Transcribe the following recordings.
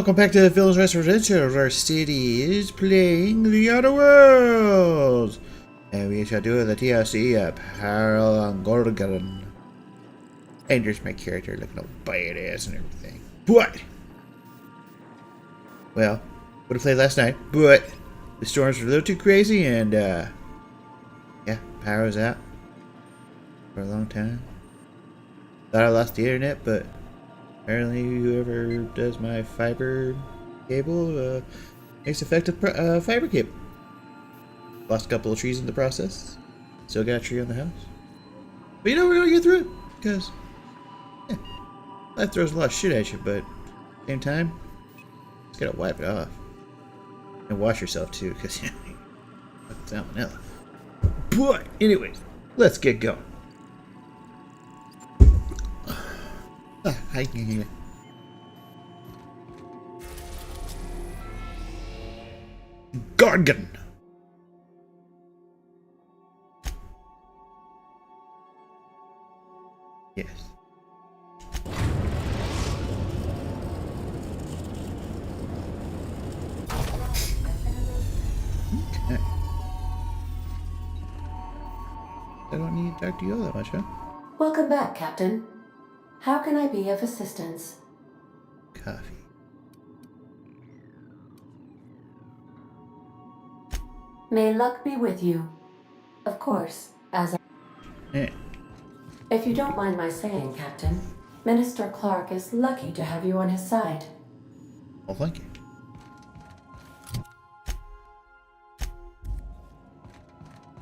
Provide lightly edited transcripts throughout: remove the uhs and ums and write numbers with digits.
welcome back to Phil's Residential, where City is playing The Outer Worlds! And we shall do the TLC Peril on Gorgon. And there's my character looking all badass and everything. But! Well, would have played last night, but the storms were a little too crazy and, yeah, power was out for a long time. Thought I lost the internet, but apparently whoever does my fiber cable makes effective fiber cable. Lost a couple of trees in the process. Still got a tree on the house. But you know, we're gonna get through it, because yeah, life throws a lot of shit at you, but at the same time, just gotta wipe it off. And wash yourself too, because you know, salmonella. But anyways, let's get going. Hi. Gorgon. Yes. Okay. I don't need to talk to you all that much, huh? Welcome back, Captain. How can I be of assistance? Coffee. May luck be with you. Of course, as Yeah. If you don't mind my saying, Captain, Minister Clark is lucky to have you on his side. Well, thank you.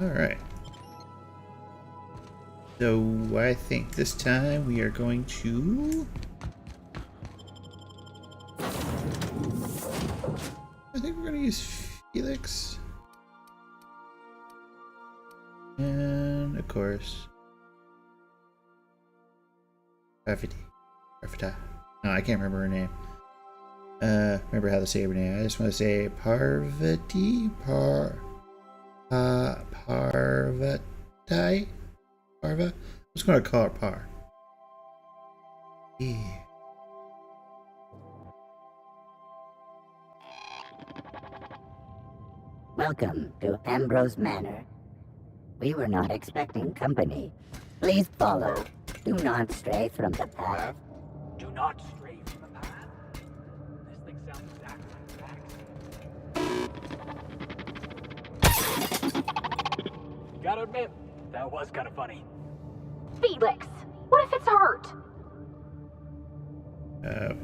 Alright. So, I think this time we are going to... I think we're going to use Felix. And, of course... Parvati. No, I can't remember her name. Remember how to say her name. I just want to say Parvati? Parvati? Parva? I'm just going to call her Par. Yeah. Welcome to Ambrose Manor. We were not expecting company. Please follow. Do not stray from the path. Do not stray from the path. This thing sounds exactly like facts. Gotta admit, that was kind of funny. Felix, what if it's hurt?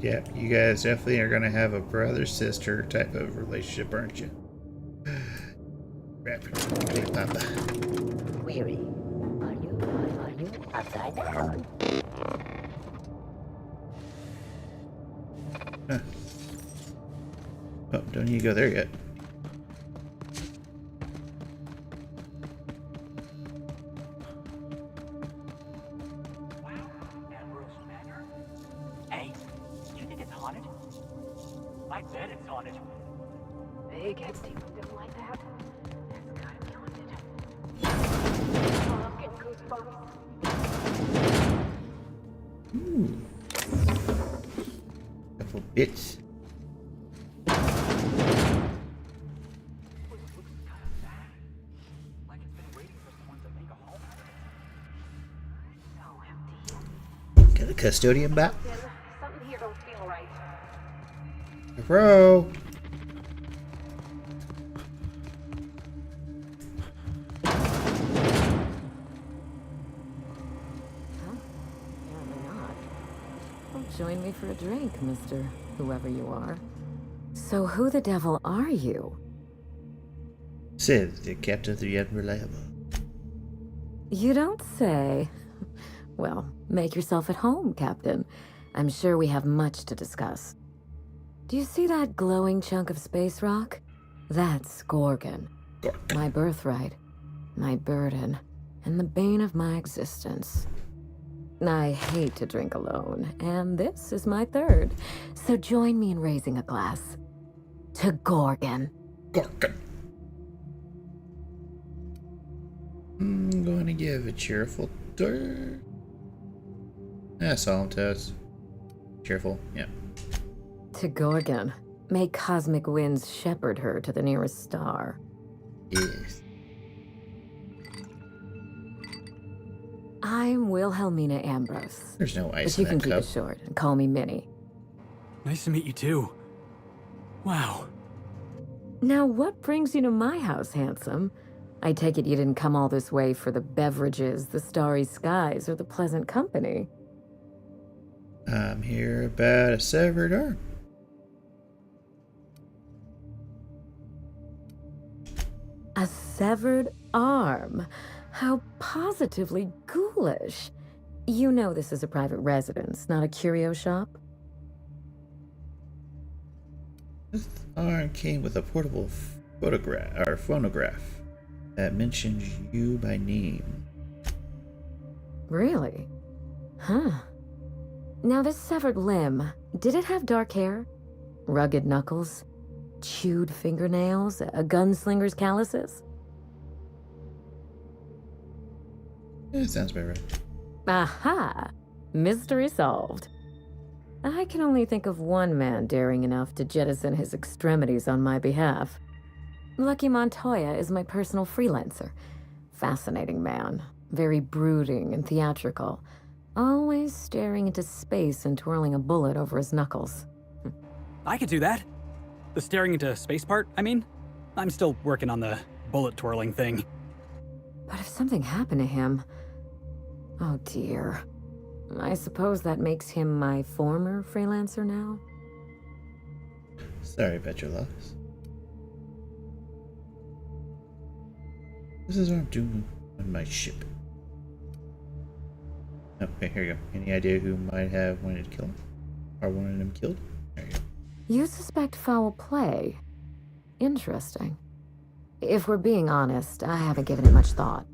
Yeah, you guys definitely are gonna have a brother-sister type of relationship, aren't you? Big Papa. Weary. Are you upside down? Huh. Oh, don't need to go there yet. Wow, Ambrose Manor? Hey, you think it's haunted? I bet it's haunted. Big head Steve didn't like that. That's gotta be haunted. Oh, I'm getting goosebumps. Ooh. Couple bits. Looks kind of sad. Like it's been waiting for someone to make a home out of it. So empty. Got a custodian back. Something here don't feel right. Bro. Apparently not. Well, join me for a drink, Mr. Whoever you are. So who the devil are you? Sid, the captain of the Unreliable. You don't say. Well, make yourself at home, Captain. I'm sure we have much to discuss. Do you see that glowing chunk of space rock? That's Gorgon. My birthright, my burden, and the bane of my existence. I hate to drink alone, and this is my third. So join me in raising a glass. To Gorgon. Gorgon. I'm going to give a cheerful tour. Solemn toast. Cheerful, yeah. To Gorgon. May cosmic winds shepherd her to the nearest star. Yes. I'm Wilhelmina Ambrose. There's no ice But you in can that keep cup. it short and call me Minnie. Nice to meet you too. Wow. Now, what brings you to my house, handsome? I take it you didn't come all this way for the beverages, the starry skies, or the pleasant company. I'm here about a severed arm. A severed arm. How positively ghoulish. You know this is a private residence, not a curio shop? This arm came with a portable phonograph that mentions you by name. Really? Huh. Now, this severed limb, did it have dark hair? Rugged knuckles? Chewed fingernails? A gunslinger's calluses? It sounds about right. Aha! Mystery solved. I can only think of one man daring enough to jettison his extremities on my behalf. Lucky Montoya is my personal freelancer. Fascinating man. Very brooding and theatrical. Always staring into space and twirling a bullet over his knuckles. I could do that. The staring into space part, I mean. I'm still working on the bullet twirling thing. But if something happened to him... Oh dear. I suppose that makes him my former freelancer now? Sorry about your loss. This is what I'm doing on my ship. Okay, here you go. Any idea who might have wanted to kill him? Or wanted him killed? There you go. You suspect foul play? Interesting. If we're being honest, I haven't given it much thought.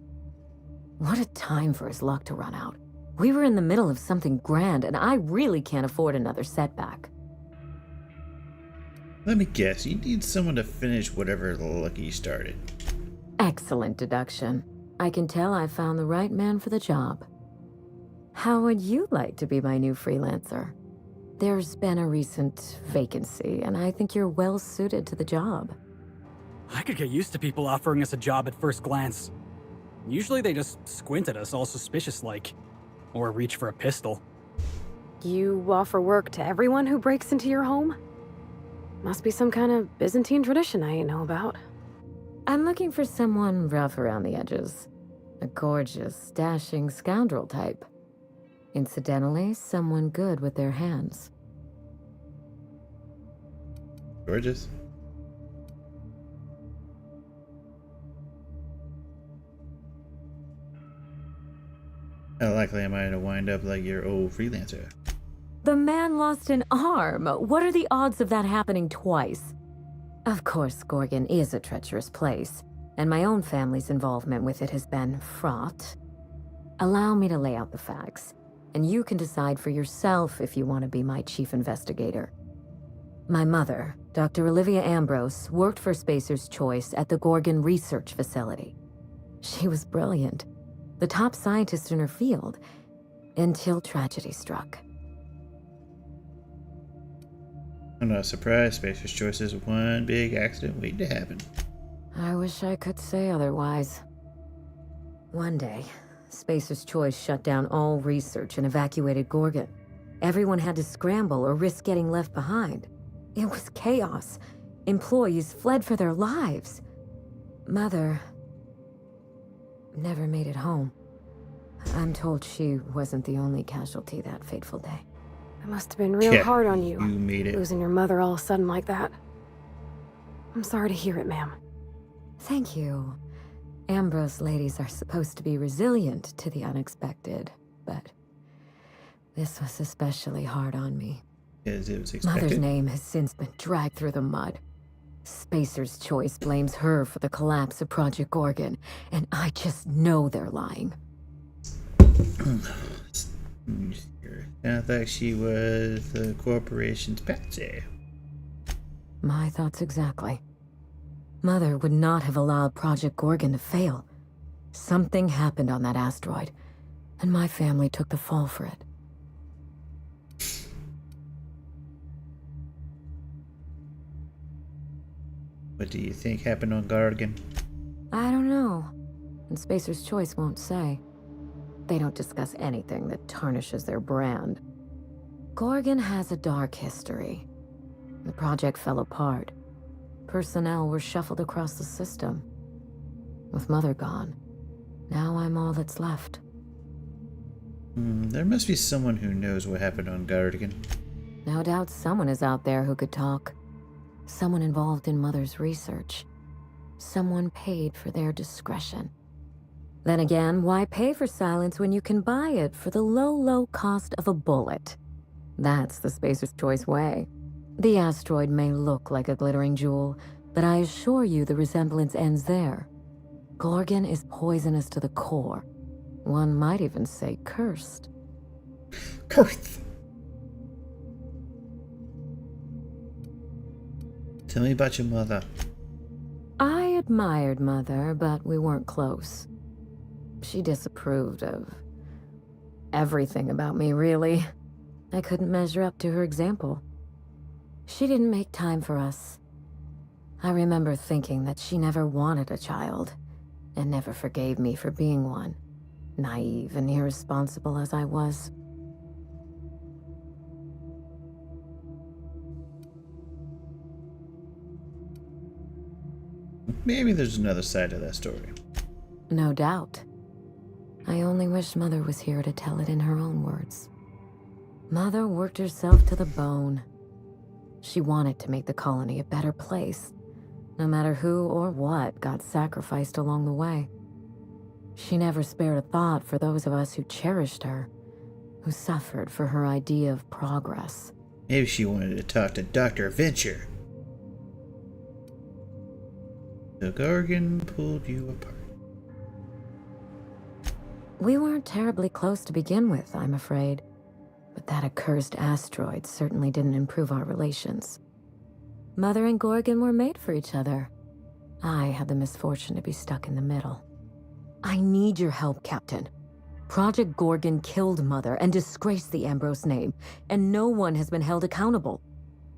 What a time for his luck to run out. We were in the middle of something grand, and I really can't afford another setback. Let me guess, you need someone to finish whatever Lucky started. Excellent deduction. I can tell I found the right man for the job. How would you like to be my new freelancer? There's been a recent vacancy, and I think you're well suited to the job. I could get used to people offering us a job at first glance. Usually they just squint at us all suspicious-like. Or reach for a pistol. You offer work to everyone who breaks into your home? Must be some kind of Byzantine tradition I ain't know about. I'm looking for someone rough around the edges. A gorgeous, dashing scoundrel type. Incidentally, someone good with their hands. Gorgeous. How likely am I to wind up like your old freelancer? The man lost an arm. What are the odds of that happening twice? Of course, Gorgon is a treacherous place, and my own family's involvement with it has been fraught. Allow me to lay out the facts, and you can decide for yourself if you want to be my chief investigator. My mother, Dr. Olivia Ambrose, worked for Spacer's Choice at the Gorgon Research Facility. She was brilliant, the top scientist in her field, until tragedy struck. I'm not surprised. Spacer's Choice is one big accident waiting to happen. I wish I could say otherwise. One day, Spacer's Choice shut down all research and evacuated Gorgon. Everyone had to scramble or risk getting left behind. It was chaos. Employees fled for their lives. Mother never made it home. I'm told she wasn't the only casualty that fateful day. It must have been real Yeah, hard on you, You made it. losing your mother all of a sudden like that. I'm sorry to hear it, ma'am. Thank you. Ambrose ladies are supposed to be resilient to the unexpected, but this was especially hard on me. As it was Mother's expected. name has since been dragged through the mud. Spacer's Choice blames her for the collapse of Project Gorgon, and I just know they're lying. Sounds like she was the corporation's patsy. My thoughts exactly. Mother would not have allowed Project Gorgon to fail. Something happened on that asteroid, and my family took the fall for it. What do you think happened on Gargan? I don't know. And Spacer's Choice won't say. They don't discuss anything that tarnishes their brand. Gorgon has a dark history. The project fell apart. Personnel were shuffled across the system. With Mother gone, now I'm all that's left. There must be someone who knows what happened on Gargan. No doubt someone is out there who could talk. Someone involved in Mother's research. Someone paid for their discretion. Then again, why pay for silence when you can buy it for the low, low cost of a bullet? That's the Spacer's Choice way. The asteroid may look like a glittering jewel, but I assure you the resemblance ends there. Gorgon is poisonous to the core. One might even say cursed. Cursed! Tell me about your mother. I admired Mother, but we weren't close. She disapproved of everything about me, really. I couldn't measure up to her example. She didn't make time for us. I remember thinking that she never wanted a child, and never forgave me for being one, naive and irresponsible as I was. Maybe there's another side to that story. No doubt. I only wish Mother was here to tell it in her own words. Mother worked herself to the bone. She wanted to make the colony a better place, no matter who or what got sacrificed along the way. She never spared a thought for those of us who cherished her, who suffered for her idea of progress. Maybe she wanted to talk to Dr. Venture. The Gargan pulled you apart. We weren't terribly close to begin with, I'm afraid. But that accursed asteroid certainly didn't improve our relations. Mother and Gorgon were made for each other. I had the misfortune to be stuck in the middle. I need your help, Captain. Project Gorgon killed Mother and disgraced the Ambrose name, and no one has been held accountable.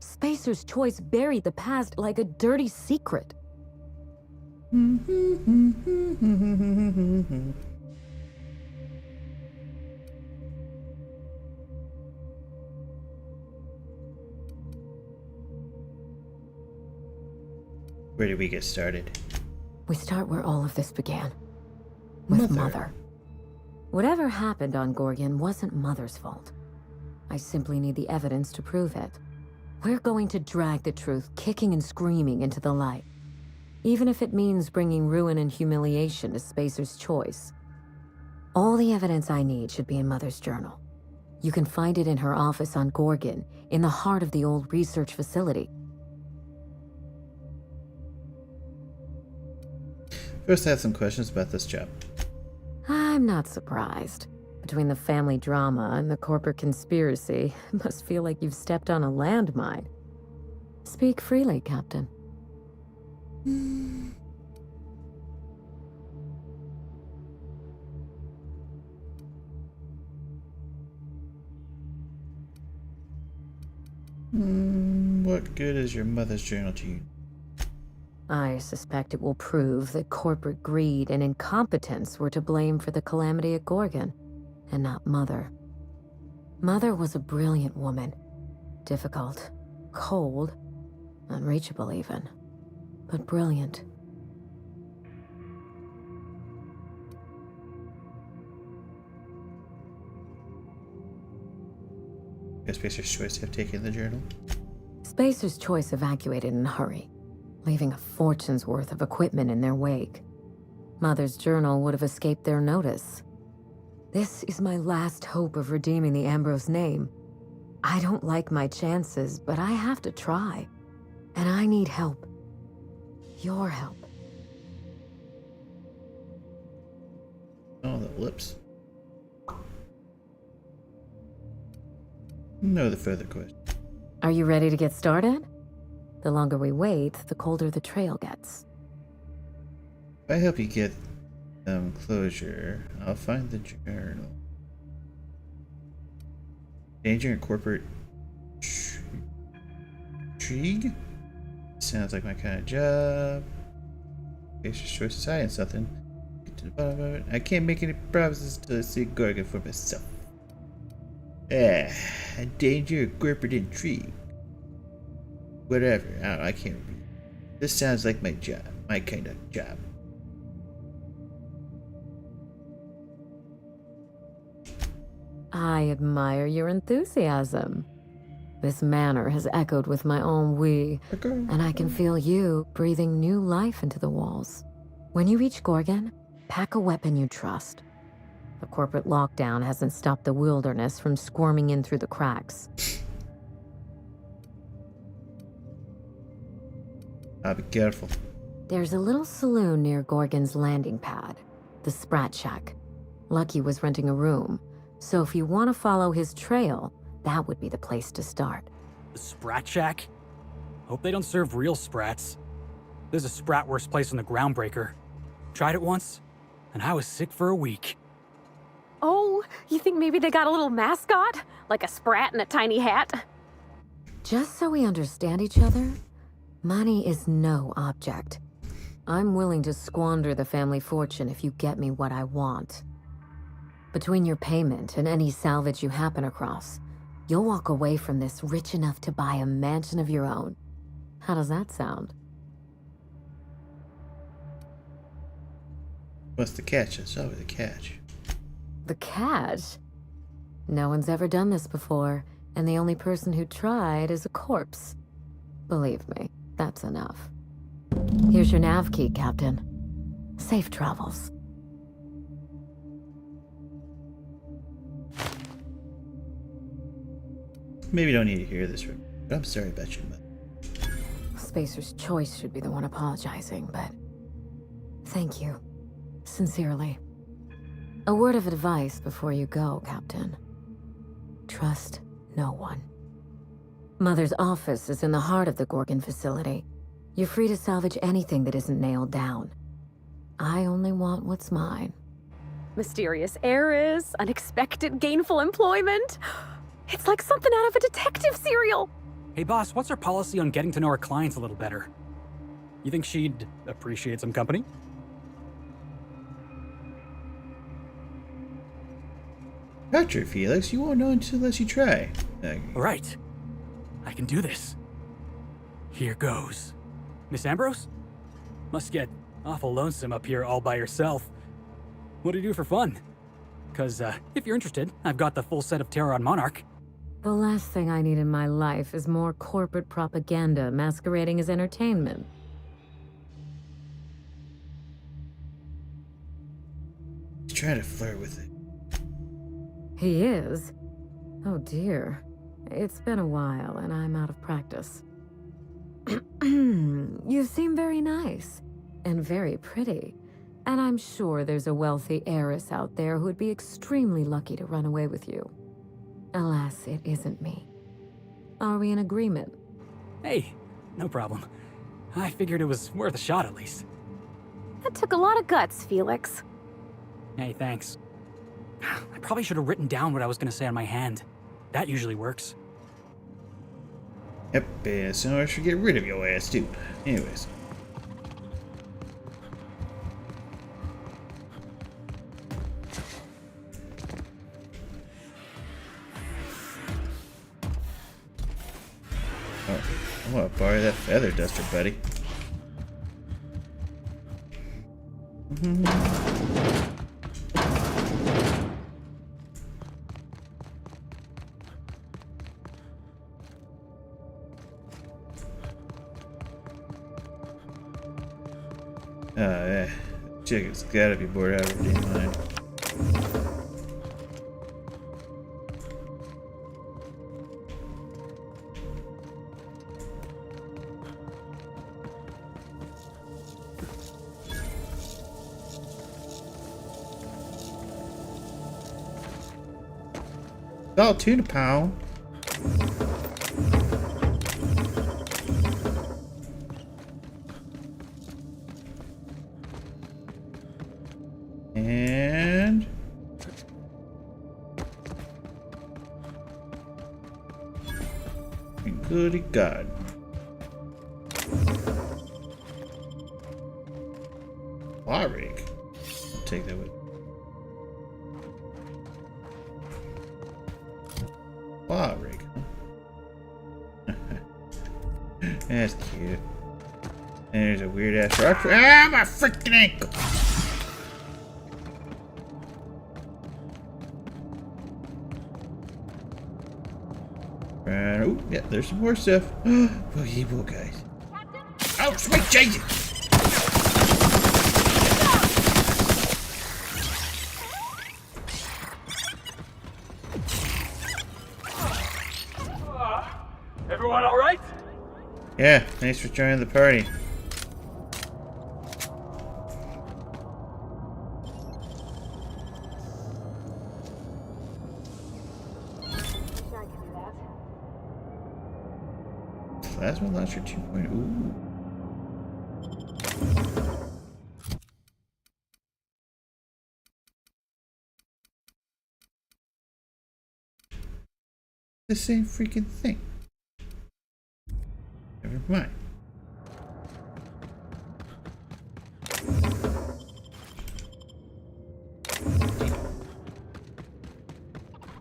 Spacer's Choice buried the past like a dirty secret. Where did we get started? We start where all of this began. With Mother. Whatever happened on Gorgon wasn't Mother's fault. I simply need the evidence to prove it. We're going to drag the truth kicking and screaming into the light. Even if it means bringing ruin and humiliation to Spacer's Choice. All the evidence I need should be in Mother's journal. You can find it in her office on Gorgon, in the heart of the old research facility. First, I have some questions about this job. I'm not surprised. Between the family drama and the corporate conspiracy, it must feel like you've stepped on a landmine. Speak freely, Captain. What good is your mother's journal to you? I suspect it will prove that corporate greed and incompetence were to blame for the calamity at Gorgon, and not Mother. Mother was a brilliant woman. Difficult, cold, unreachable even, but brilliant. Does Spacer's Choice have taken the journal? Spacer's Choice evacuated in a hurry, leaving a fortune's worth of equipment in their wake. Mother's journal would have escaped their notice. This is my last hope of redeeming the Ambrose name. I don't like my chances, but I have to try. And I need help. Your help. Oh, the lips. No, the further question. Are you ready to get started? The longer we wait, the colder the trail gets. If I help you get closure, I'll find the journal. Danger and corporate intrigue? Sounds like my kind of job. Spacer's choice is hiding something. Get to the bottom of it. I can't make any promises until I see Gorgon for myself. Danger or corporate intrigue. Whatever. I don't know, I can't read. This sounds like my job. My kind of job. I admire your enthusiasm. This manor has echoed with my ennui, and I can feel you breathing new life into the walls. When you reach Gorgon, pack a weapon you trust. The corporate lockdown hasn't stopped the wilderness from squirming in through the cracks. I'll be careful. There's a little saloon near Gorgon's landing pad, the Sprat Shack. Lucky was renting a room, so if you want to follow his trail, that would be the place to start. The Sprat Shack? Hope they don't serve real sprats. There's a sprat worst place in the Groundbreaker. Tried it once, and I was sick for a week. Oh, you think maybe they got a little mascot? Like a sprat in a tiny hat? Just so we understand each other, money is no object. I'm willing to squander the family fortune if you get me what I want. Between your payment and any salvage you happen across, you'll walk away from this rich enough to buy a mansion of your own. How does that sound? What's the catch? That's always the catch. The catch? No one's ever done this before, and the only person who tried is a corpse. Believe me, that's enough. Here's your nav key, Captain. Safe travels. Maybe you don't need to hear this, but I'm sorry about your mother. Spacer's Choice should be the one apologizing, but thank you. Sincerely. A word of advice before you go, Captain. Trust no one. Mother's office is in the heart of the Gorgon facility. You're free to salvage anything that isn't nailed down. I only want what's mine. Mysterious heiress, unexpected gainful employment. It's like something out of a detective serial. Hey boss, what's our policy on getting to know our clients a little better? You think she'd appreciate some company? Gotcha, Felix. You won't know unless you try. Alright. I can do this. Here goes. Miss Ambrose? Must get awful lonesome up here all by yourself. What do you do for fun? Because, if you're interested, I've got the full set of Terror on Monarch. The last thing I need in my life is more corporate propaganda masquerading as entertainment. He's trying to flirt with it. He is? Oh dear. It's been a while and I'm out of practice. You seem very nice and very pretty. And I'm sure there's a wealthy heiress out there who'd be extremely lucky to run away with you. Alas, it isn't me. Are we in agreement? Hey, no problem. I figured it was worth a shot at least. That took a lot of guts, Felix. Hey, thanks. I probably should have written down what I was going to say on my hand. That usually works. Yep, and so I should get rid of your ass too. Anyways. Oh, I want to borrow that feather duster, buddy. Oh, yeah. Chicken's gotta be bored out of her damn mind. Salt tuna pound. And goody God. claw rig. I'll take that with me. Claw rig, huh? That's cute. And there's a weird ass rock. Ah, my freaking ankle! Oh, yeah, there's some more stuff. Boogie boo guys. Oh, sweet Jesus! Everyone all right? Yeah, thanks for joining the party. I can do that. Plasma launcher 2.0. Ooh. The same freaking thing. Never mind.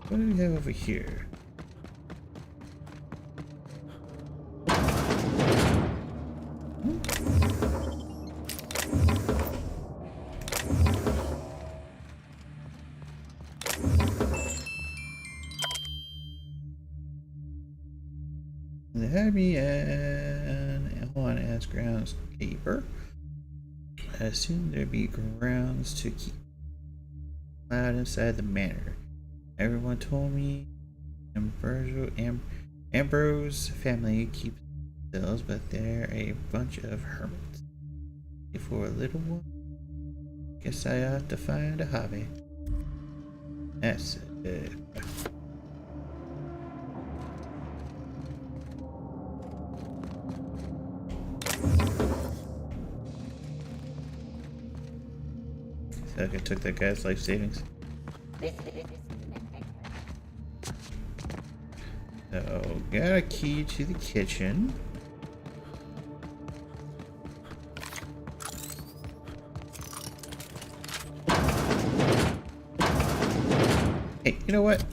What do we have over here? They had me on as groundskeeper. I assume there'd be grounds to keep allowed inside the manor. Everyone told me Ambrose family keeps themselves, but they're a bunch of hermits. For a little while, guess I ought to find a hobby. That's it. So I took that guy's life savings. So, got a key to the kitchen. Hey, you know what?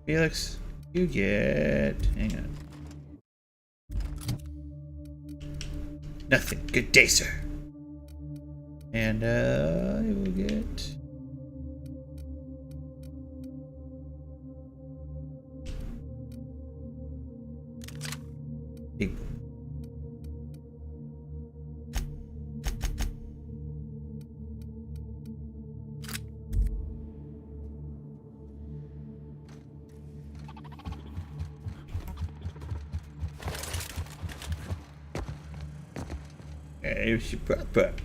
Felix, you get... hang on. Nothing. Good day, sir. And, I will get... big. Hey, she brought back.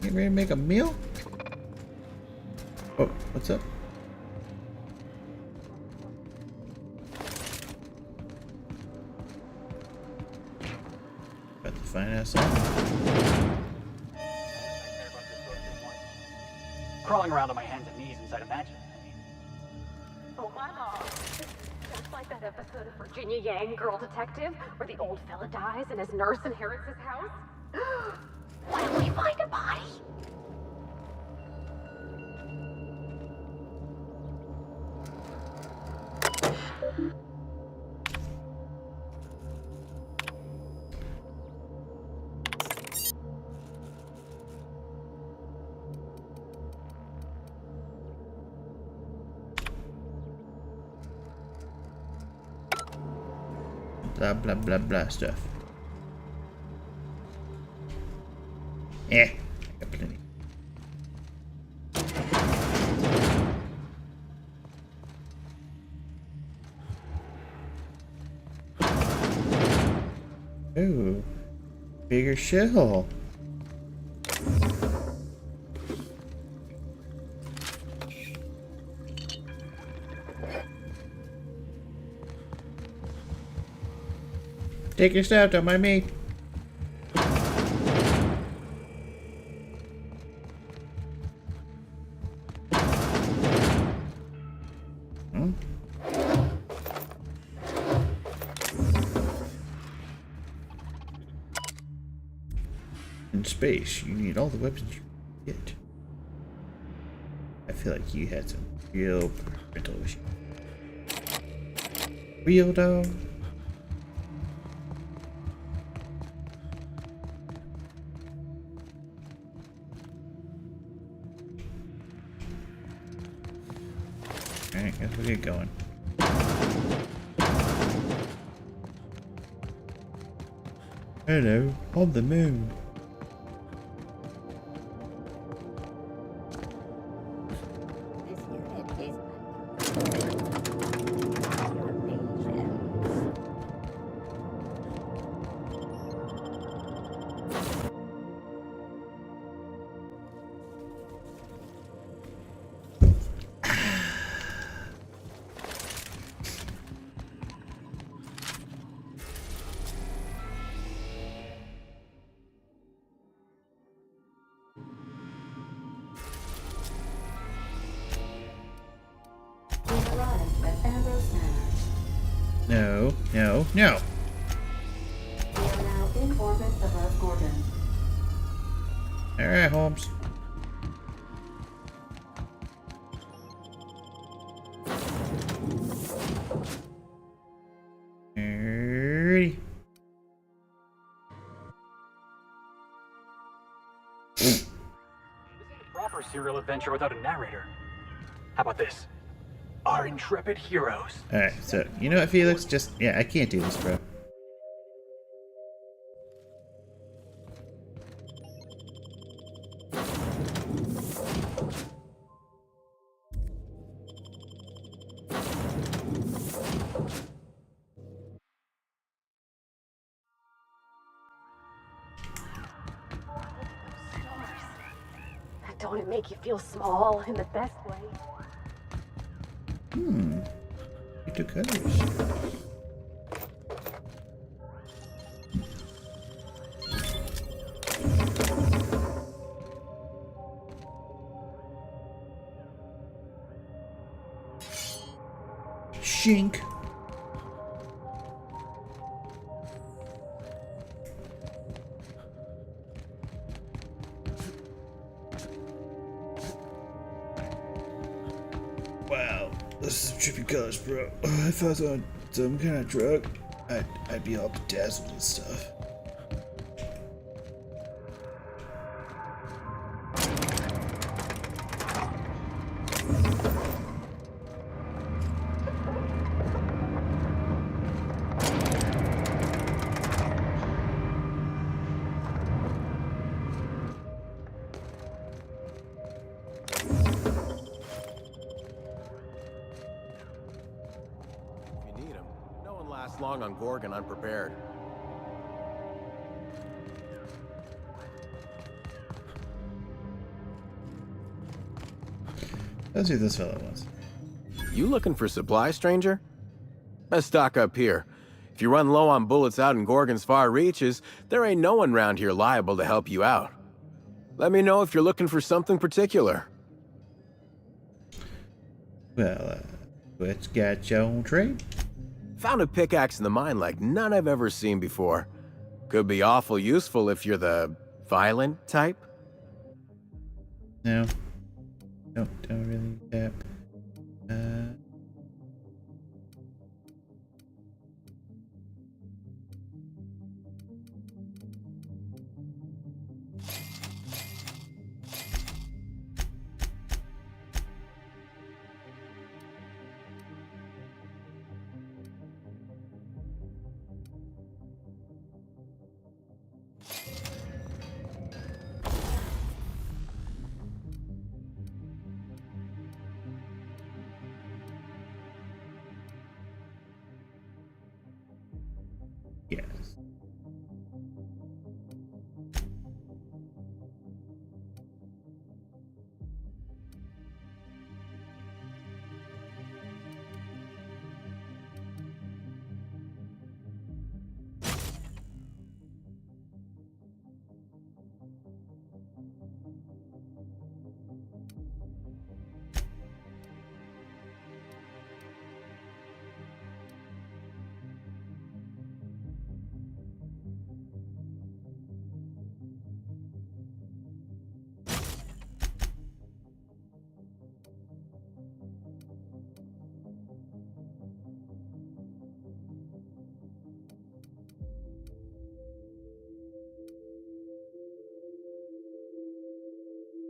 You ready to make a meal? Oh, what's up? About to find out something. Crawling around on my hands and knees inside a mansion. Oh, my God. Just like that episode of Virginia Yang, Girl Detective, where the old fella dies and his nurse inherits his house. Why don't we find a body? Blah blah blah blah stuff. I got plenty. Ooh, bigger shell. Take your stuff, don't mind me. Hmm? In space, you need all the weapons you can get. I feel like you had some real parental issues. Real though. Alright, guess we'll get going. Hello, on the moon. This unit is your patience. We've arrived at Ambrose Manor. No, no, no. We are now in orbit above Gorgon. Alright, Holmes. Alrighty. This ain't a proper serial adventure without a narrator. How about this? Our intrepid heroes. Alright, so, you know what, Felix? Just, yeah, I can't do this, bro. Don't it make you feel small in the best way? Hmm. You took colors. Shink. Wow, this is trippy colors, bro. If I was on some kind of drug, I'd be all bedazzled and stuff. If you need them, no one lasts long on Gorgon unprepared. Let's see who this fellow was. You looking for supply, stranger? Let's stock up here. If you run low on bullets out in Gorgon's far reaches, there ain't no one round here liable to help you out. Let me know if you're looking for something particular. Well, what's got your own trade? Found a pickaxe in the mine like none I've ever seen before. Could be awful useful if you're the violent type. No. Don't really tap.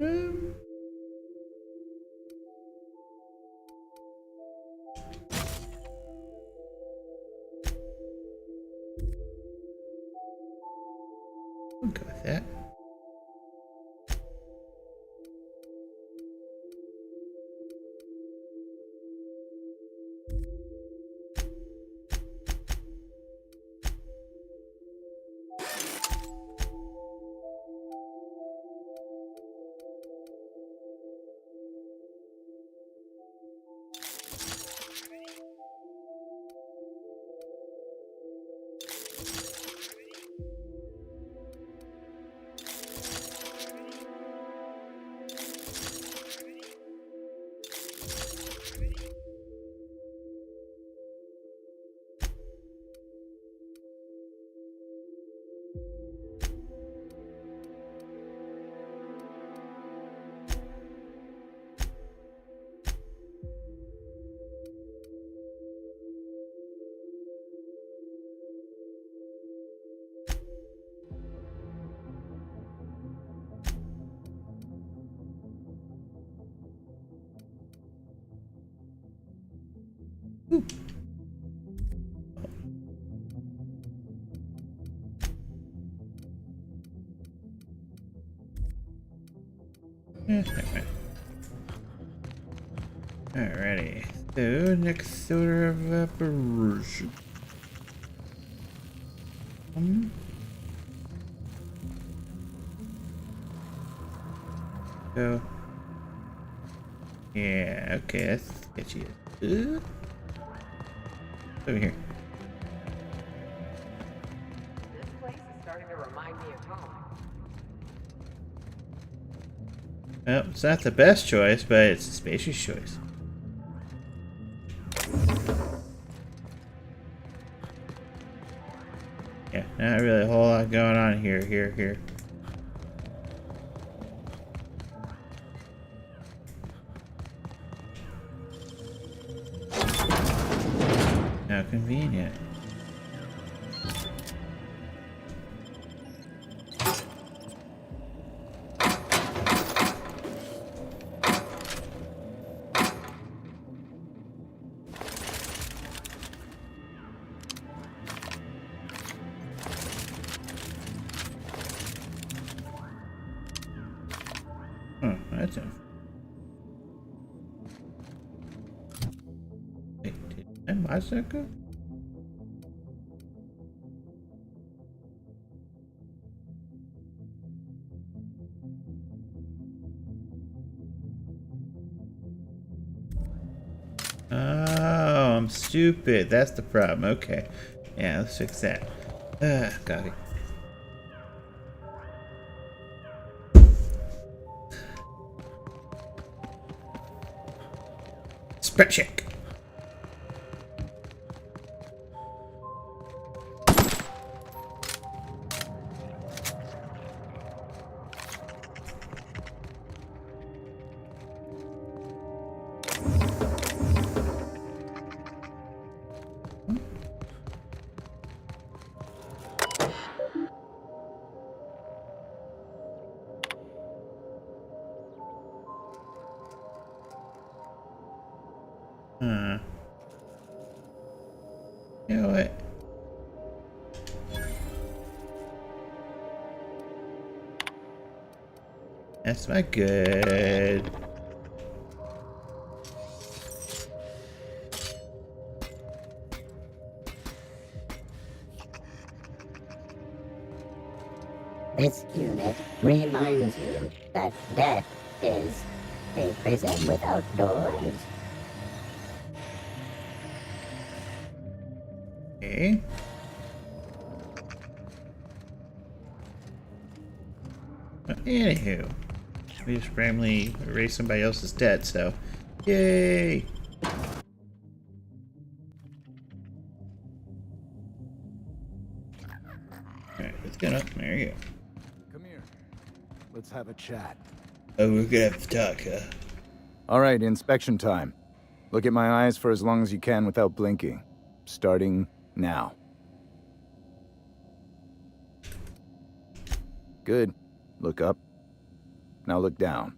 Um, We'll go with that. Alrighty. So next order of operation. So yeah, okay, let's get you over here. This place is starting to remind me of home. Well, it's not the best choice, but it's a spacious choice. Yeah, not really a whole lot going on here. How convenient. Oh, that's a... Wait, did I bicycle? Oh, I'm stupid. That's the problem. Okay. Yeah, let's fix that. Got it. Spread check. You know what? That's not good. This unit reminds you that death is a prison without doors. Okay. Anywho, we just randomly erased somebody else's debt, so yay! Alright, let's get up. There you go. Come here. Let's have a chat. Oh, we're gonna have to talk, huh? All right, inspection time. Look at my eyes for as long as you can without blinking. Starting now. Good. Look up. Now look down.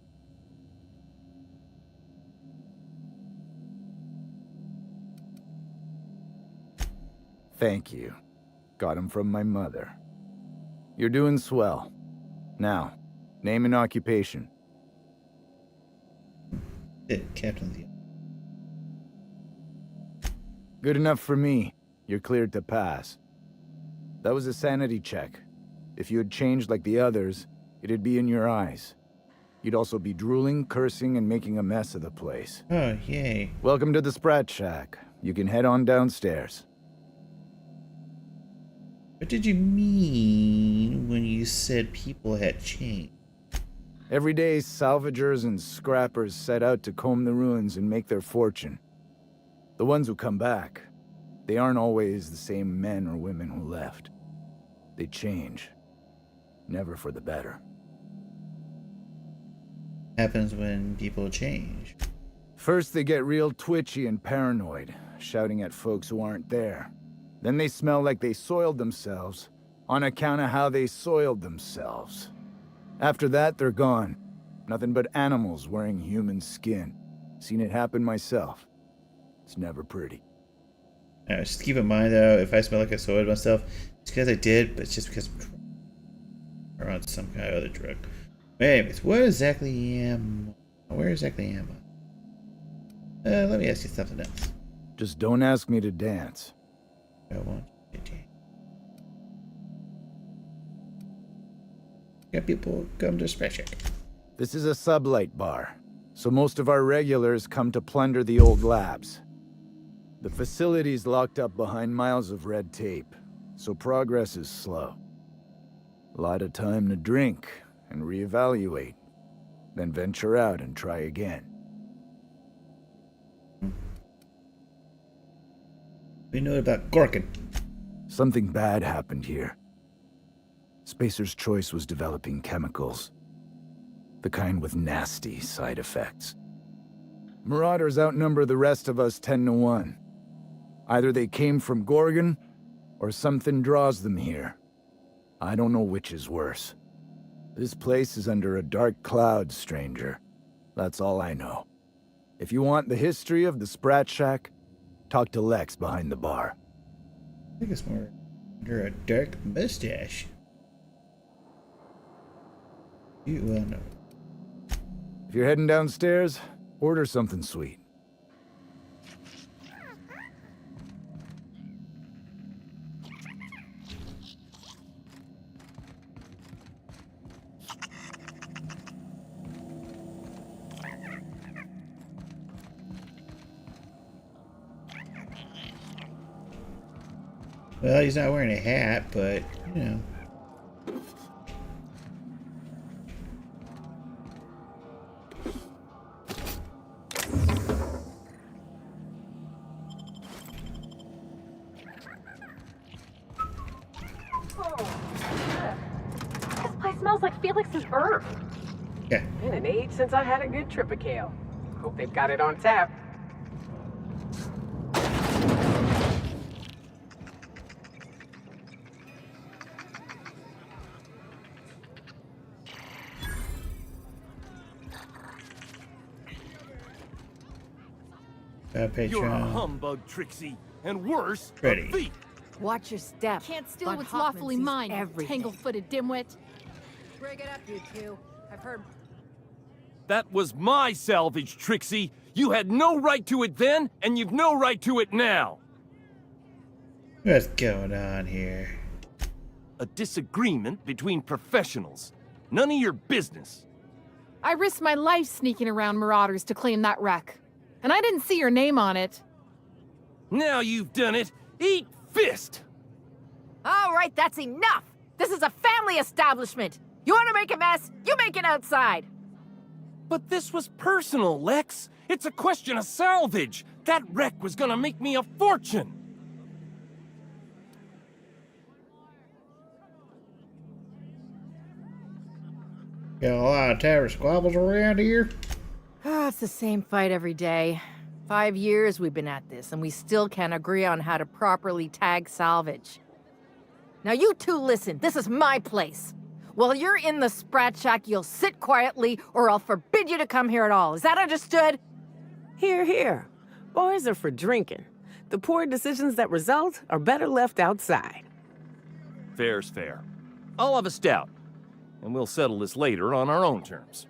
Thank you. Got him from my mother. You're doing swell. Now, name and occupation. Captain Theo. Good enough for me. You're cleared to pass. That was a sanity check. If you had changed like the others, it'd be in your eyes. You'd also be drooling, cursing, and making a mess of the place. Oh, yay. Welcome to the Sprat Shack. You can head on downstairs. What did you mean when you said people had changed? Every day, salvagers and scrappers set out to comb the ruins and make their fortune. The ones who come back, they aren't always the same men or women who left. They change. Never for the better. Happens when people change. First, they get real twitchy and paranoid, shouting at folks who aren't there. Then they smell like they soiled themselves, on account of how they soiled themselves. After that, they're gone. Nothing but animals wearing human skin. Seen it happen myself. It's never pretty. Just keep in mind, though, if I smell like I soiled myself, it's because I did, but it's just because I'm on some kind of other drug. Anyways, what exactly am... Where exactly am I? Let me ask you something else. Just don't ask me to dance. I want you to. Got people come to Sprat Shack. This is a sublight bar, so most of our regulars come to plunder the old labs. The facility's locked up behind miles of red tape, so progress is slow. A lot of time to drink and reevaluate, then venture out and try again. We know about Gorkin. Something bad happened here. Spacer's Choice was developing chemicals. The kind with nasty side effects. Marauders outnumber the rest of us 10 to 1. Either they came from Gorgon, or something draws them here. I don't know which is worse. This place is under a dark cloud, stranger. That's all I know. If you want the history of the Sprat Shack, talk to Lex behind the bar. I think it's more under a dark mustache. You will know. If you're heading downstairs, order something sweet. Well, he's not wearing a hat, but, you know. This place smells like Felix's bird. Yeah. Been an age since I had a good trip of kale. Hope they've got it on tap. Patreon. You're a humbug, Trixie, and worse, Ready. a thief. Watch your step. Can't steal Bud what's Hoffman lawfully sees mine, you everything. tangle-footed dimwit. Break it up, you two. I've heard. That was my salvage, Trixie. You had no right to it then, and you've no right to it now. What's going on here? A disagreement between professionals. None of your business. I risked my life sneaking around Marauders to claim that wreck. And I didn't see your name on it. Now you've done it. Eat fist! All right, that's enough. This is a family establishment. You want to make a mess? You make it outside. But this was personal, Lex. It's a question of salvage. That wreck was gonna make me a fortune. Got a lot of tavern squabbles around here. Ah, it's the same fight every day. 5 years we've been at this, and we still can't agree on how to properly tag salvage. Now you two listen, this is my place. While you're in the Sprat Shack, you'll sit quietly or I'll forbid you to come here at all. Is that understood? Here, here. Bars are for drinking. The poor decisions that result are better left outside. Fair's fair. I'll have a stout, and we'll settle this later on our own terms.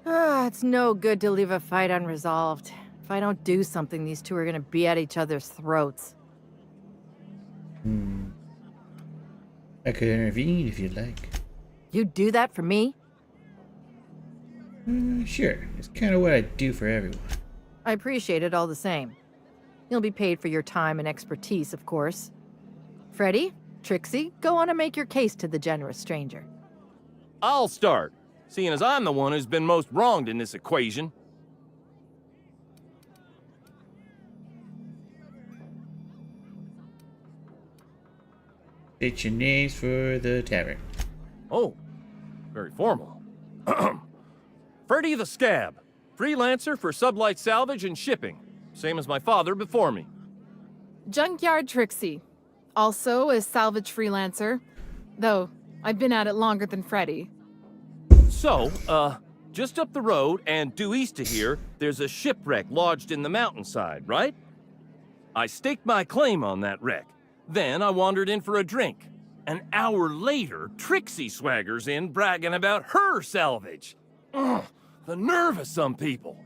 It's no good to leave a fight unresolved. If I don't do something, these two are gonna be at each other's throats. I could intervene if you'd like. You'd do that for me? Sure. It's kind of what I do for everyone. I appreciate it all the same. You'll be paid for your time and expertise, of course. Freddy, Trixie, go on and make your case to the generous stranger. I'll start, seeing as I'm the one who's been most wronged in this equation. State your names for the tavern. Oh, very formal. Freddy the Scab, freelancer for sublight salvage and shipping, same as my father before me. Junkyard Trixie, also a salvage freelancer, though I've been at it longer than Freddy. So, just up the road and due east of here, there's a shipwreck lodged in the mountainside, right? I staked my claim on that wreck. Then I wandered in for a drink. An hour later, Trixie swaggers in bragging about her salvage. Ugh, the nerve of some people.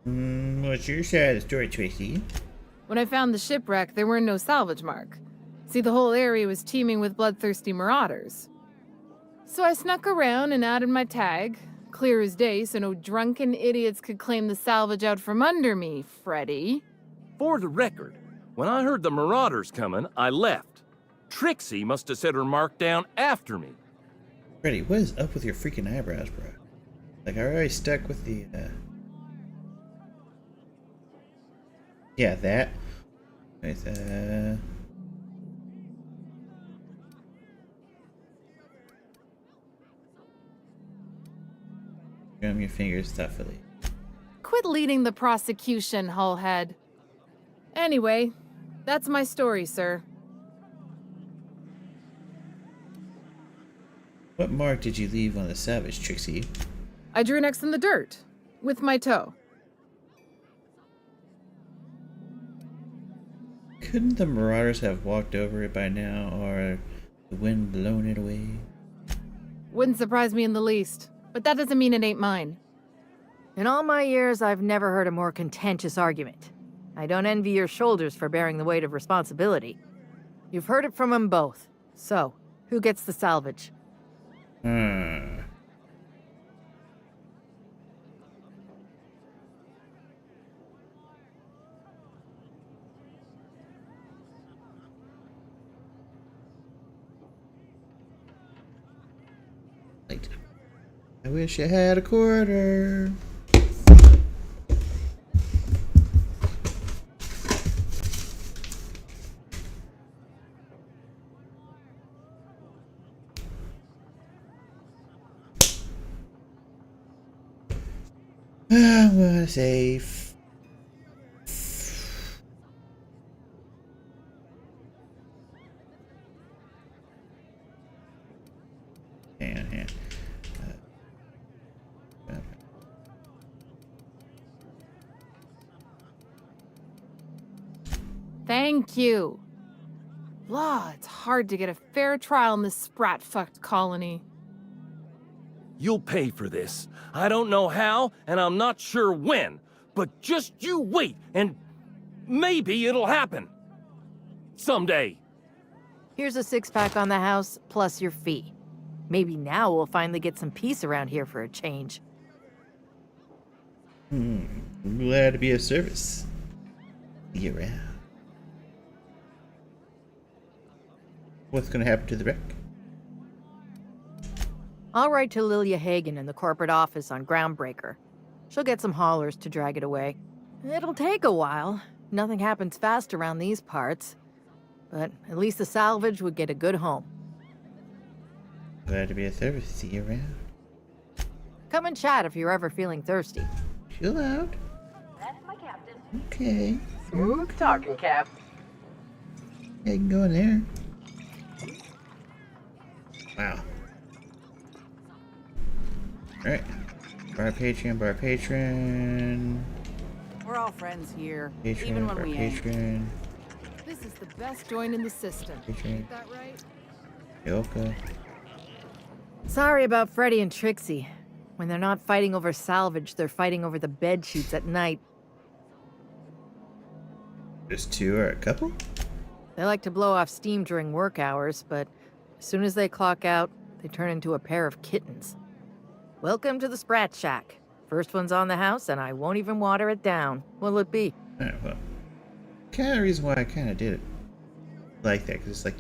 What's your side of the story, Tracy? When I found the shipwreck, there were no salvage mark. See, the whole area was teeming with bloodthirsty marauders. So I snuck around and added my tag, clear as day so no drunken idiots could claim the salvage out from under me, Freddy. For the record, when I heard the marauders coming, I left. Trixie must have set her mark down after me. Freddy, what is up with your freaking eyebrows, bro? Like, I already stuck with the, yeah, that. With, Gum your fingers thoughtfully. Quit leading the prosecution, Hullhead. Anyway, that's my story, sir. What mark did you leave on the salvage, Trixie? I drew an X in the dirt, with my toe. Couldn't the marauders have walked over it by now, or the wind blown it away? Wouldn't surprise me in the least, but that doesn't mean it ain't mine. In all my years, I've never heard a more contentious argument. I don't envy your shoulders for bearing the weight of responsibility. You've heard it from them both. So, who gets the salvage? Wait. I wish I had a quarter. I'm gonna say hang on. Thank you. Law, it's hard to get a fair trial in this sprat-fucked colony. You'll pay for this. I don't know how, and I'm not sure when, but just you wait, and maybe it'll happen. Someday. Here's a 6-pack on the house, plus your fee. Maybe now we'll finally get some peace around here for a change. I'm glad to be of service. See you around. What's gonna happen to the wreck? I'll write to Lilia Hagen in the corporate office on Groundbreaker. She'll get some haulers to drag it away. It'll take a while. Nothing happens fast around these parts. But at least the salvage would get a good home. Glad to be of service. See you around. Come and chat if you're ever feeling thirsty. Chill out. That's my captain. Okay. Smooth talking, Cap. Yeah, you can go in there. Wow. Alright. Bar patron, bar patron. We're all friends here, Patron, even when bar we ain't. patron. This is the best joint in the system. Patron. Ain't that right? Yoka. Sorry about Freddy and Trixie. When they're not fighting over salvage, they're fighting over the bed sheets at night. Just two are a couple? They like to blow off steam during work hours, but as soon as they clock out, they turn into a pair of kittens. Welcome to the Sprat Shack. First one's on the house, and I won't even water it down. What'll it be? Alright, well. Kind of the reason why I kind of did it like that, because it's like,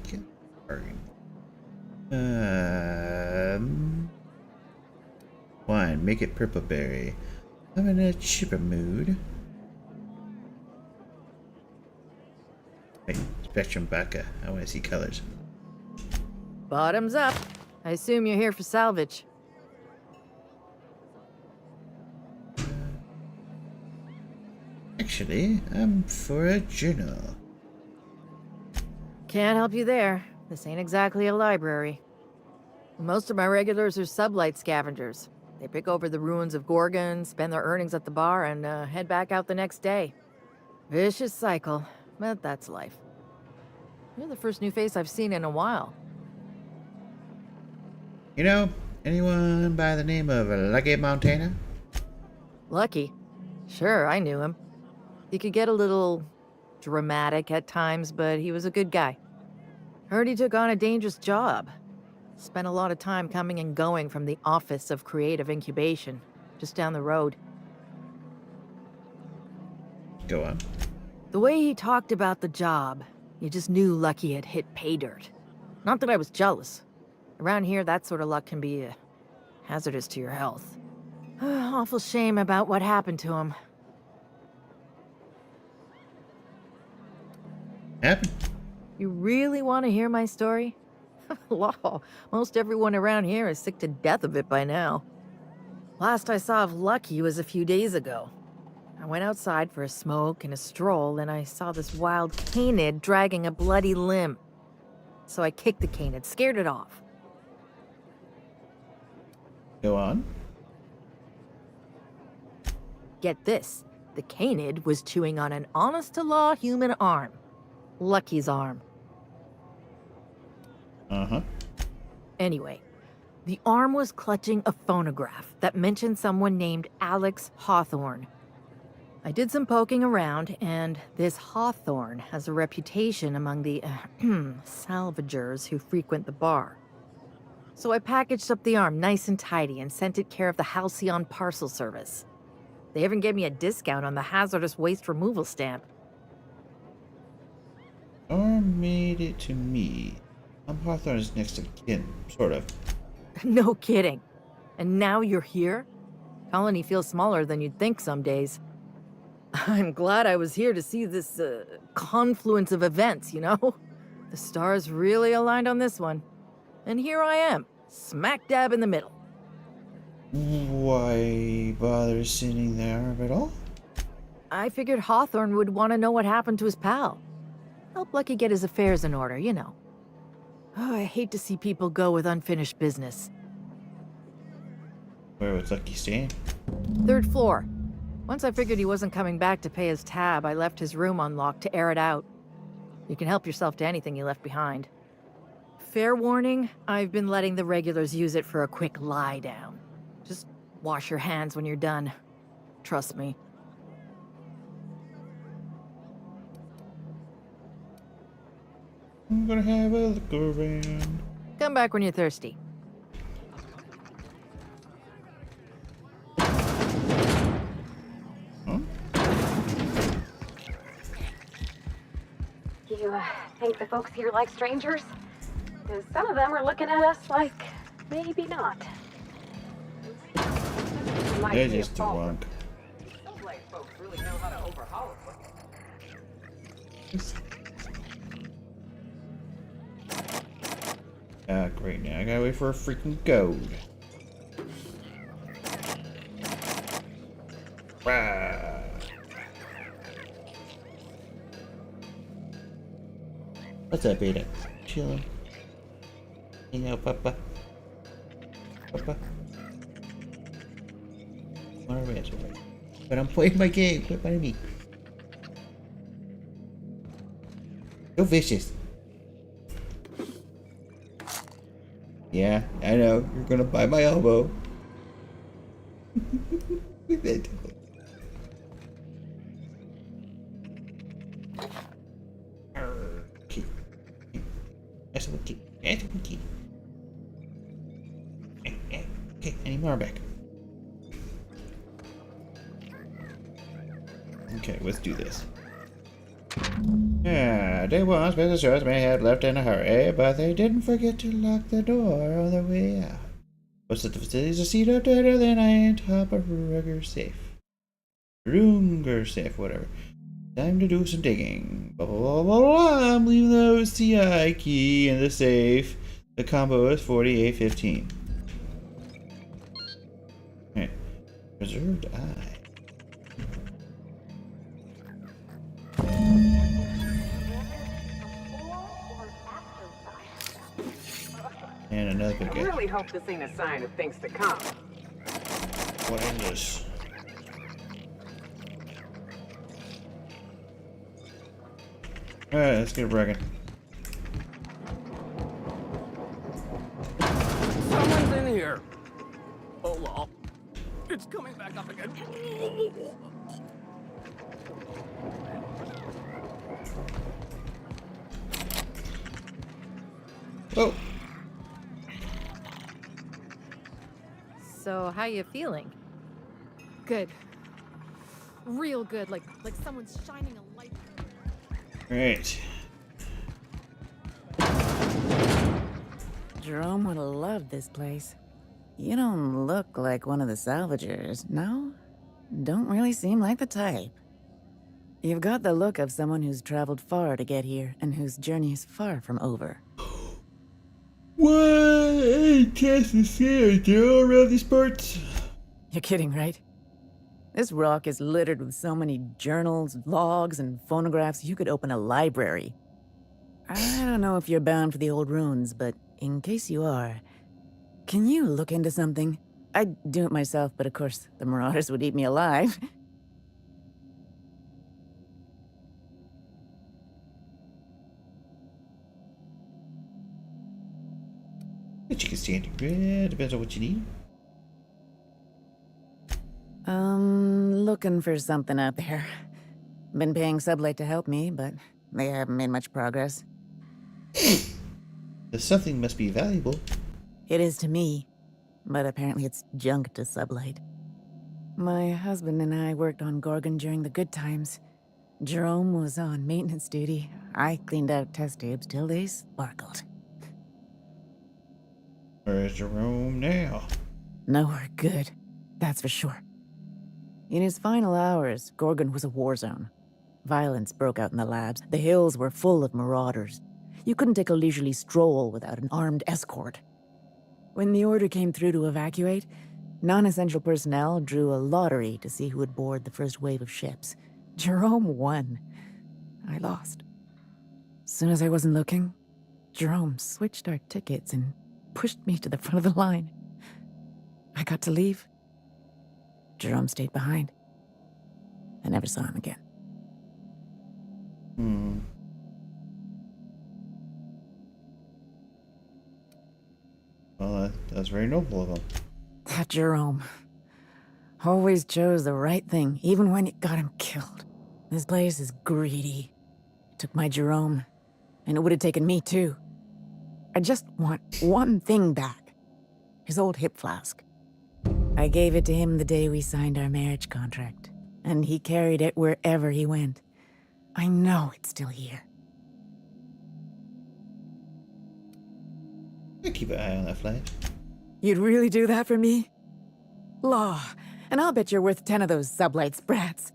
wine, make it purple berry. I'm in a chipper mood. Hey, Spectrum Baka. I want to see colors. Bottoms up. I assume you're here for salvage. Actually, I'm for a journal. Can't help you there. This ain't exactly a library. Most of my regulars are sublight scavengers. They pick over the ruins of Gorgon, spend their earnings at the bar, and head back out the next day. Vicious cycle, but that's life. You're the first new face I've seen in a while. You know, anyone by the name of Lucky Montana? Lucky? Sure, I knew him. He could get a little dramatic at times, but he was a good guy. Heard he took on a dangerous job. Spent a lot of time coming and going from the Office of Creative Incubation, just down the road. Go on. The way he talked about the job, you just knew Lucky had hit pay dirt. Not that I was jealous. Around here, that sort of luck can be hazardous to your health. Awful shame about what happened to him. Happened? You really want to hear my story? Law, most everyone around here is sick to death of it by now. Last I saw of Lucky was a few days ago. I went outside for a smoke and a stroll, and I saw this wild canid dragging a bloody limb. So I kicked the canid, scared it off. Go on. Get this, the canid was chewing on an honest-to-law human arm. Lucky's arm. Uh-huh. Anyway, the arm was clutching a phonograph that mentioned someone named Alex Hawthorne. I did some poking around, and this Hawthorne has a reputation among the salvagers who frequent the bar. So I packaged up the arm nice and tidy and sent it care of the Halcyon Parcel Service. They even gave me a discount on the hazardous waste removal stamp. Arm made it to me. I'm Hawthorne's next of kin, sort of. No kidding. And now you're here? Colony feels smaller than you'd think some days. I'm glad I was here to see this confluence of events, you know? The stars really aligned on this one. And here I am, smack dab in the middle. Why bother sending the arm at all? I figured Hawthorne would want to know what happened to his pal. Help Lucky get his affairs in order, you know. Oh, I hate to see people go with unfinished business. Where was Lucky staying? 3rd floor. Once I figured he wasn't coming back to pay his tab, I left his room unlocked to air it out. You can help yourself to anything you left behind. Fair warning, I've been letting the regulars use it for a quick lie down. Just wash your hands when you're done. Trust me. I'm gonna have a look around. Come back when you're thirsty. Huh? You think the folks here like strangers? Because some of them are looking at us like maybe not. Might They're be a just fault. drunk. Those lame folks really know how to overhaul it. Great, now I gotta wait for a freaking gold. Rah. What's up, Beta? Chillin'. Hey, yo, Papa. Papa. Alright, alright. But I'm playing my game. Quit biting me. So vicious. Yeah, I know. You're gonna bite my elbow. Okay. That's a key. That's a key. Okay, I need more back. Okay, let's do this. Yeah, they once visitors may have left in a hurry, but they didn't forget to lock the door on the way out. Most of the facilities are seated up better than I on top of Ruger safe. Ruger safe, whatever. Time to do some digging. Blah blah blah blah blah. I'm leaving the OCI key in the safe. The combo is 4815. Okay. Preserved eye. And another I baguette. really hope this ain't a sign of things to come. What is this? Alright, let's get wrecking. Someone's in here. Oh, well. It's coming back up again. Oh. So, how you feeling? Good. Real good, like someone's shining a light. Alright. Jerome would have loved this place. You don't look like one of the salvagers, no? Don't really seem like the type. You've got the look of someone who's traveled far to get here and whose journey is far from over. What? Any chance to see a girl around these parts? You're kidding, right? This rock is littered with so many journals, logs, and phonographs you could open a library. I don't know if you're bound for the old ruins, but in case you are, can you look into something? I'd do it myself, but of course, the Marauders would eat me alive. But you can stand your grid, depends on what you need. Looking for something out there. Been paying Sublight to help me, but they haven't made much progress. The something must be valuable. It is to me, but apparently it's junk to Sublight. My husband and I worked on Gorgon during the good times. Jerome was on maintenance duty. I cleaned out test tubes till they sparkled. Where's Jerome now? Nowhere good, that's for sure. In his final hours, Gorgon was a war zone. Violence broke out in the labs. The hills were full of marauders. You couldn't take a leisurely stroll without an armed escort. When the order came through to evacuate, non-essential personnel drew a lottery to see who would board the first wave of ships. Jerome won. I lost. Soon as I wasn't looking, Jerome switched our tickets and pushed me to the front of the line. I got to leave. Jerome stayed behind. I never saw him again. Well, that's very noble of him. That Jerome always chose the right thing, even when it got him killed. This place is greedy. It took my Jerome, and it would have taken me too. I just want one thing back. His old hip flask. I gave it to him the day we signed our marriage contract, and he carried it wherever he went. I know it's still here. I keep an eye on that flash. You'd really do that for me? Law, and I'll bet you're worth 10 of those Sublight sprats.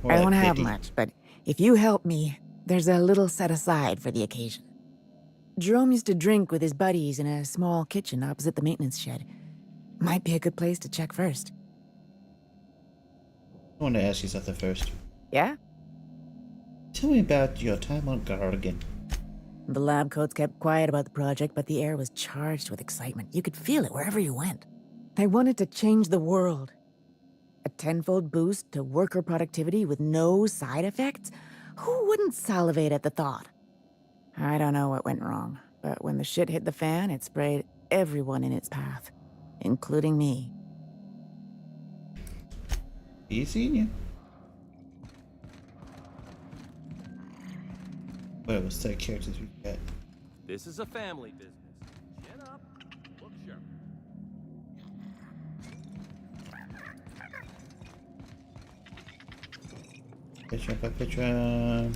More I like don't have 50. much, but if you help me, there's a little set aside for the occasion. Jerome used to drink with his buddies in a small kitchen opposite the maintenance shed. Might be a good place to check first. I want to ask you something first. Yeah? Tell me about your time on Gorgon. The lab coats kept quiet about the project, but the air was charged with excitement. You could feel it wherever you went. They wanted to change the world. A tenfold boost to worker productivity with no side effects? Who wouldn't salivate at the thought? I don't know what went wrong, but when the shit hit the fan, it sprayed everyone in its path, including me. Be seeing you. What was the characters we got? This is a family business. Chin up, look sharp. Patreon.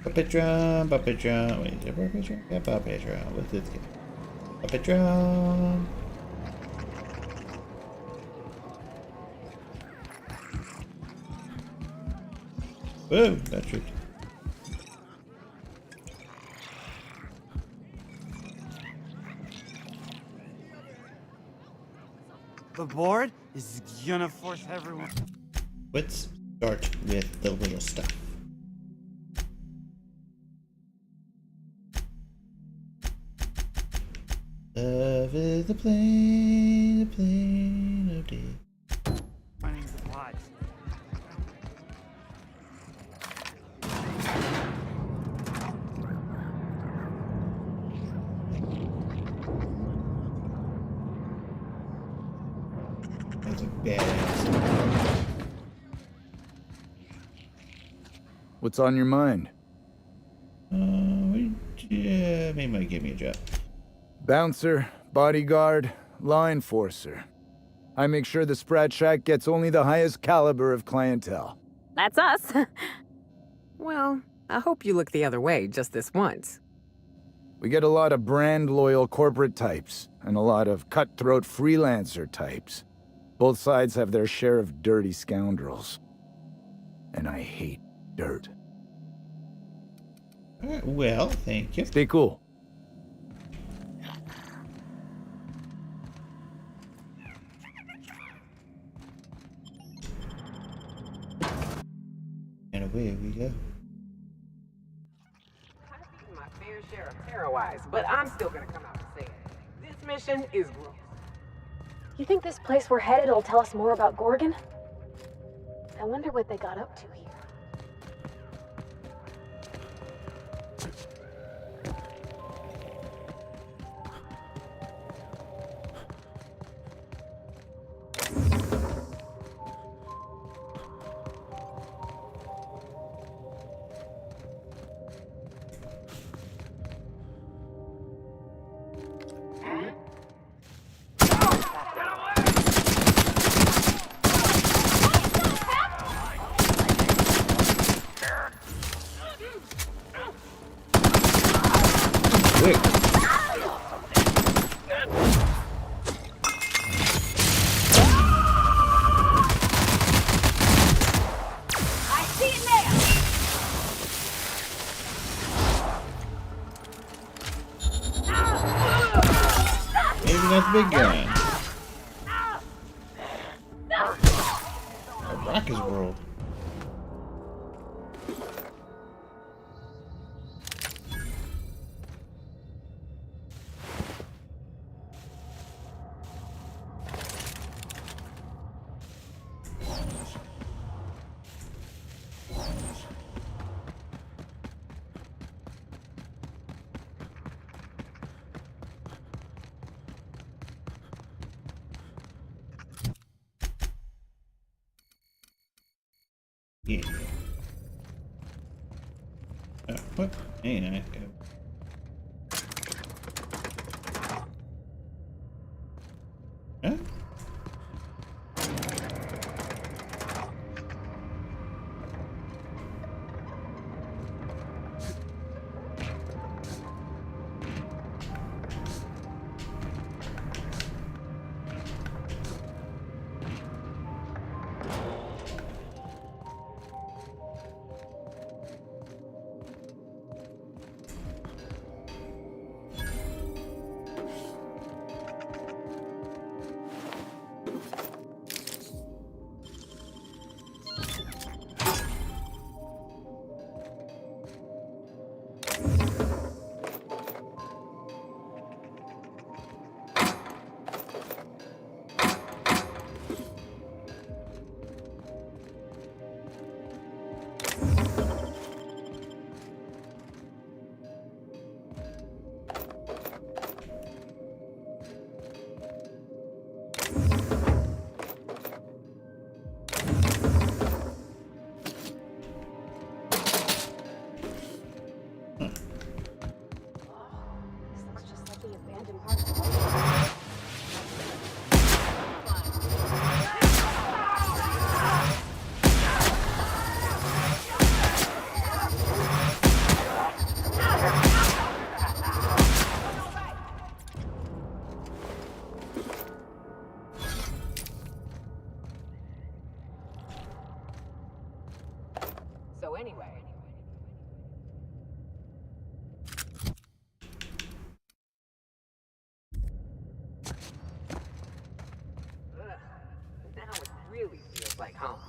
Patreon. Wait, is there a Patreon? Yeah, Patreon. What's this guy? Patreon. Whoa, that's it. The board is gonna force everyone. Let's start with the little stuff. Love is the plane of day. Finding supplies. That's a badass. What's on your mind? Yeah, maybe might give me a job. Bouncer, bodyguard, law enforcer. I make sure the Sprat Shack gets only the highest caliber of clientele. That's us. Well, I hope you look the other way just this once. We get a lot of brand-loyal corporate types, and a lot of cutthroat freelancer types. Both sides have their share of dirty scoundrels. And I hate dirt. Alright, well, thank you. Stay cool. And away we go. I've eaten my fair share of Terrorize, but I'm still gonna come out and say it. This mission is gross. You think this place we're headed will tell us more about Gorgon? I wonder what they got up to here. Maybe that's a big guy. Rocket's World. Yeah. What? Hey, nice guy. Huh? feels like home.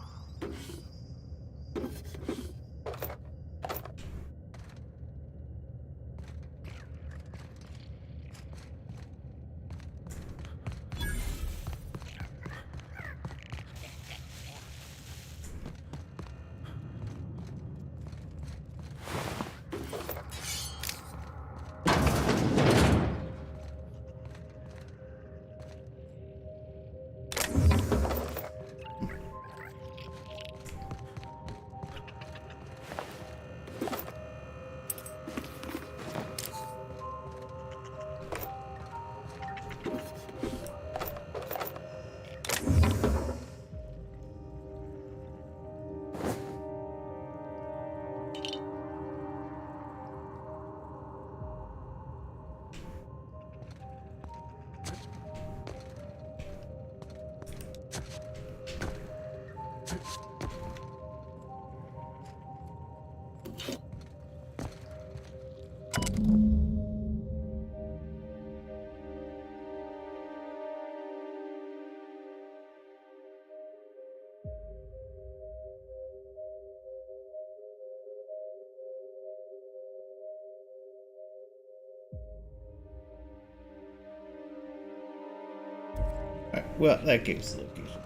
Alright, well, that gives the location.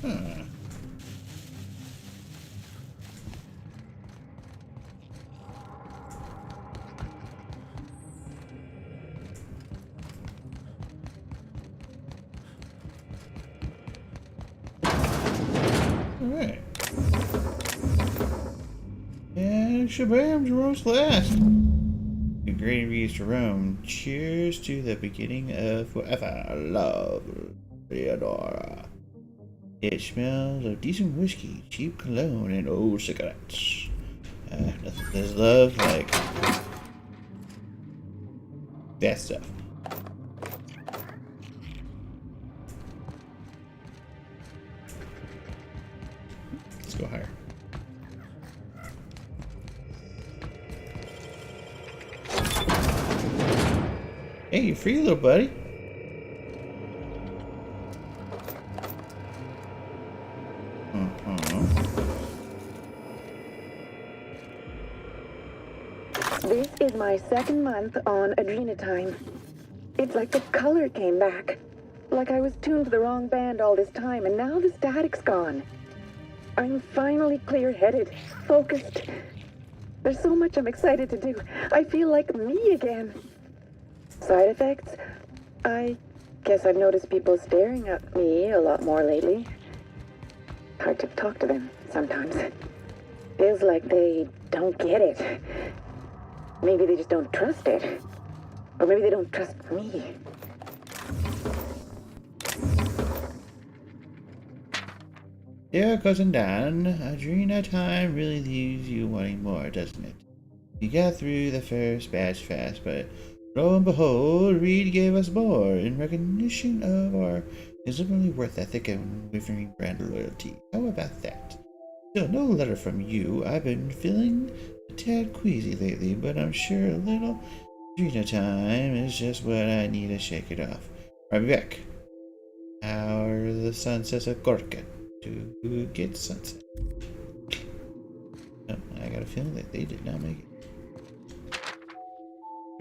Huh. Alright. And Shabam's roast last. The great reads to Rome. Cheers to the beginning of forever. Love, Theodora. It smells of decent whiskey, cheap cologne, and old cigarettes. Nothing says love like that stuff. Let's go higher. Hey, you're free, little buddy. This is my second month on Adrenatime. It's like the color came back. Like I was tuned to the wrong band all this time, and now the static's gone. I'm finally clear-headed, focused. There's so much I'm excited to do. I feel like me again. Side effects? I guess I've noticed people staring at me a lot more lately. Hard to talk to them sometimes. Feels like they don't get it. Maybe they just don't trust it. Or maybe they don't trust me. Yeah, Cousin Dan, Adrenatime really leaves you wanting more, doesn't it? You got through the first batch fast, but lo and behold, Reed gave us more in recognition of our exuberantly worth ethic and unwavering brand loyalty. How about that? Still, no letter from you. I've been feeling a tad queasy lately, but I'm sure a little Adrenatime is just what I need to shake it off. I'll be back. How are the sunsets of Gorka? To get sunset. Oh, I got a feeling that they did not make it.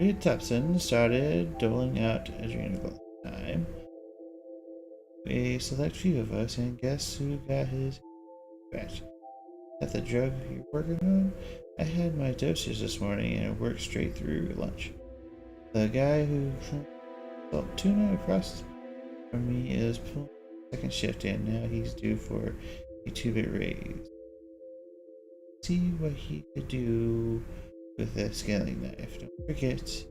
Reed Thompson started doling out Adrenatime. A select few of us, and guess who got his batch? That the drug you're working on? I had my dosage this morning and it worked straight through lunch. The guy who sold tuna across from me is pulling second shift and now he's due for a 2-bit raise. See what he could do with that scaling knife. Don't forget,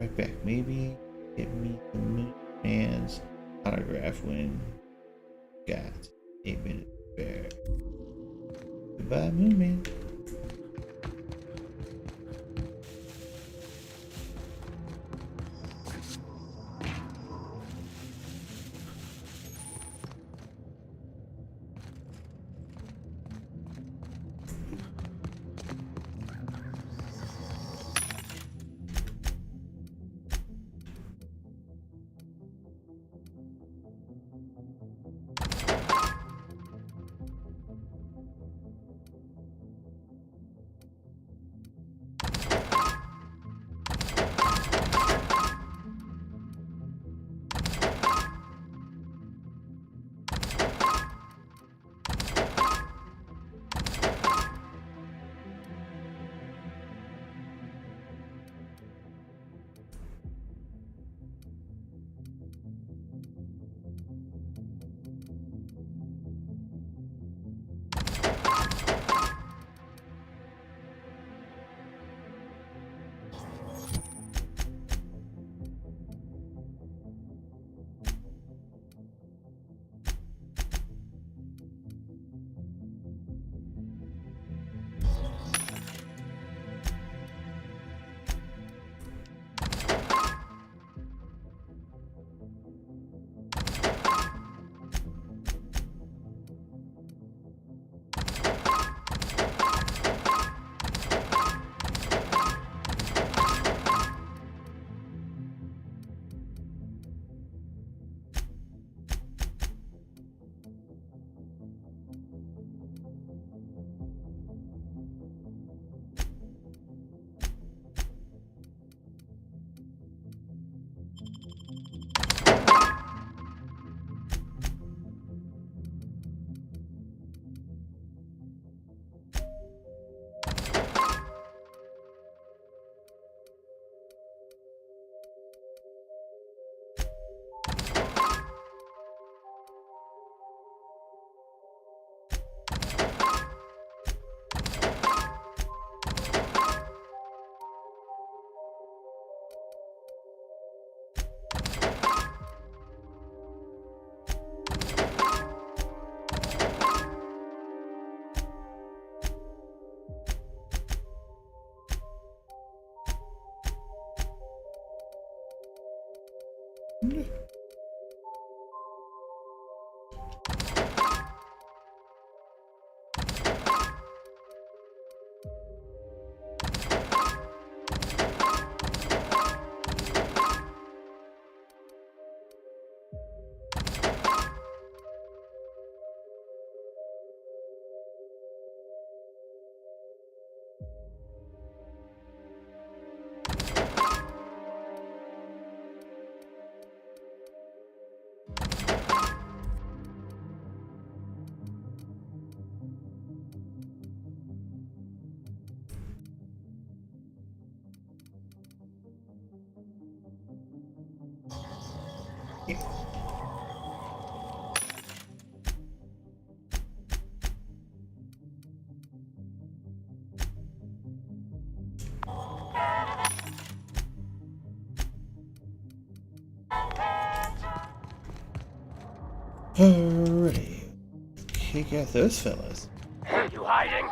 right back. Maybe get me the Moon Man's autograph when got 8 minutes spare. Goodbye, Moon Man. around. Alrighty. Kick out those fellas. You hiding?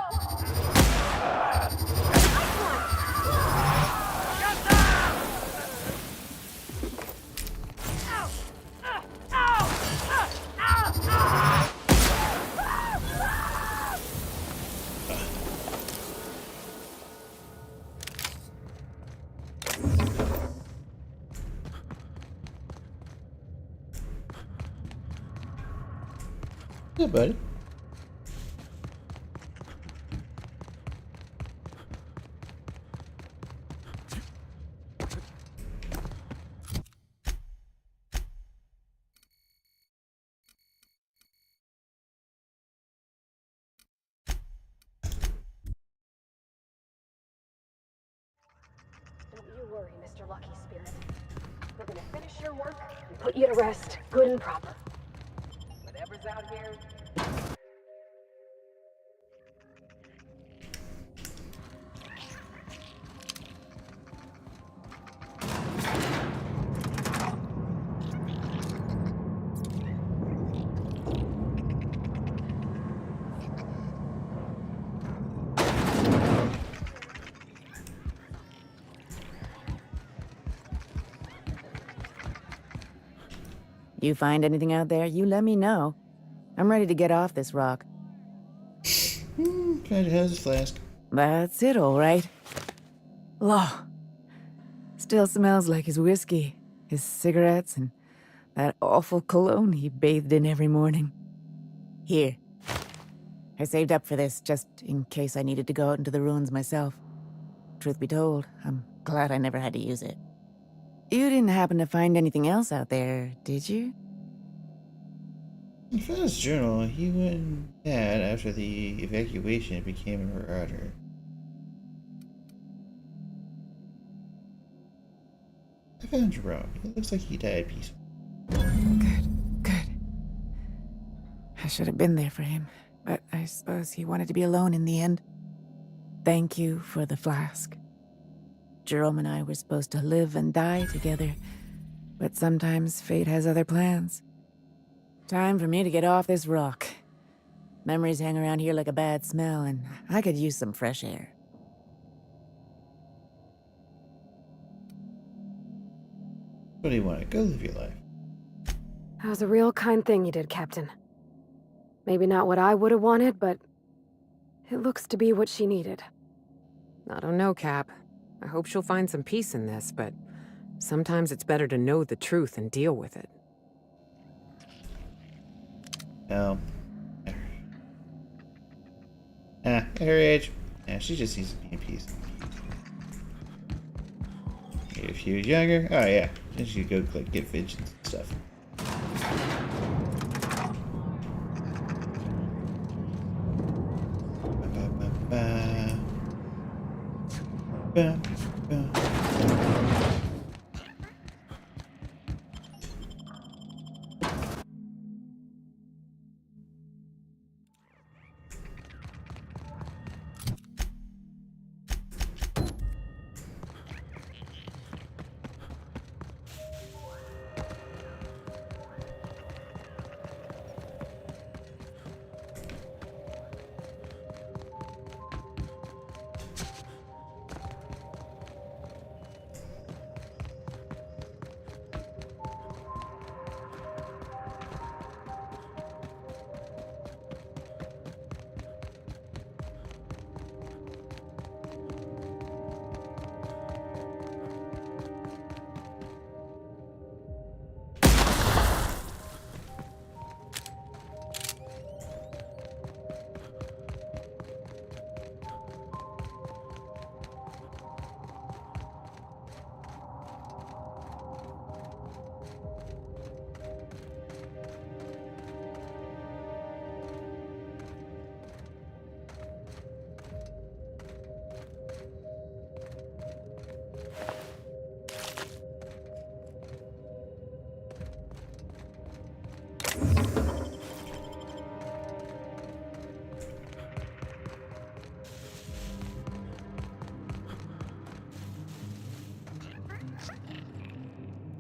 Yeah, buddy. Don't you worry, Mr. Lucky Spirit. We're gonna finish your work and put you to rest, good and proper. Whatever's out here. You find anything out there, you let me know. I'm ready to get off this rock. Kind of has a flask. That's it, all right. Law. Still smells like his whiskey, his cigarettes, and that awful cologne he bathed in every morning. Here. I saved up for this just in case I needed to go out into the ruins myself. Truth be told, I'm glad I never had to use it. You didn't happen to find anything else out there, did you? He found his journal. He went bad after the evacuation and became a marauder. I found Jerome. It looks like he died peacefully. Good. I should have been there for him, but I suppose he wanted to be alone in the end. Thank you for the flask. Jerome and I were supposed to live and die together, but sometimes fate has other plans. Time for me to get off this rock. Memories hang around here like a bad smell, and I could use some fresh air. What do you want? Go live your life. That was a real kind thing you did, Captain. Maybe not what I would have wanted, but it looks to be what she needed. I don't know, Cap. I hope she'll find some peace in this, but sometimes it's better to know the truth and deal with it. No. At her age, she just needs to be in peace. If she was younger, oh yeah, then she could go like get visions and stuff.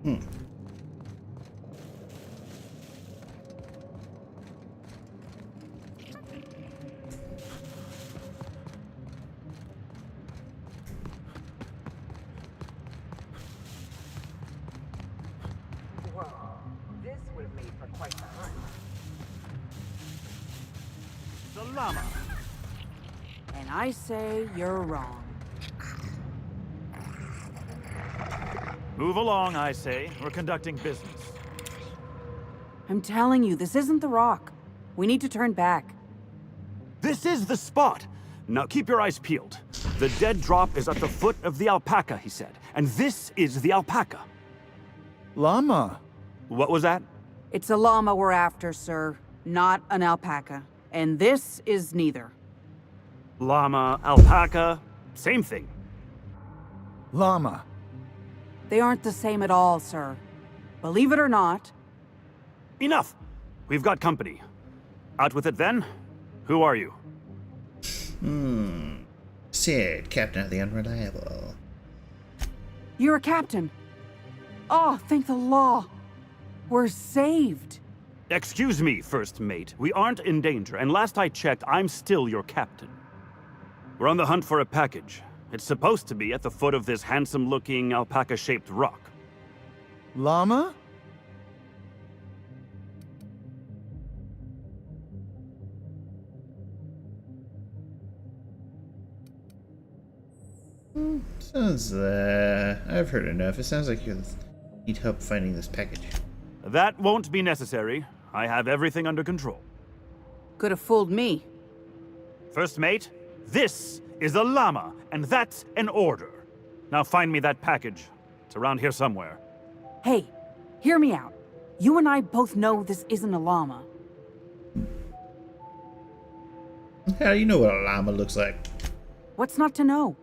Whoa, this would have made for quite the hunt. The llama. And I say you're wrong. Move along, I say. We're conducting business. I'm telling you, this isn't the rock. We need to turn back. This is the spot. Now keep your eyes peeled. The dead drop is at the foot of the alpaca, he said. And this is the alpaca. Llama. What was that? It's a llama we're after, sir, not an alpaca. And this is neither. Llama, alpaca, same thing. Llama. They aren't the same at all, sir. Believe it or not. Enough! We've got company. Out with it then? Who are you? Sid, Captain of the Unreliable. You're a captain. Oh, thank the law. We're saved. Excuse me, First Mate. We aren't in danger, and last I checked, I'm still your captain. We're on the hunt for a package. It's supposed to be at the foot of this handsome-looking, alpaca-shaped rock. Llama? Sounds, I've heard enough. It sounds like you need help finding this package. That won't be necessary. I have everything under control. Could have fooled me. First Mate, this is a llama, and that's an order. Now find me that package. It's around here somewhere. Hey, hear me out. You and I both know this isn't a llama. How do you know what a llama looks like? What's not to know?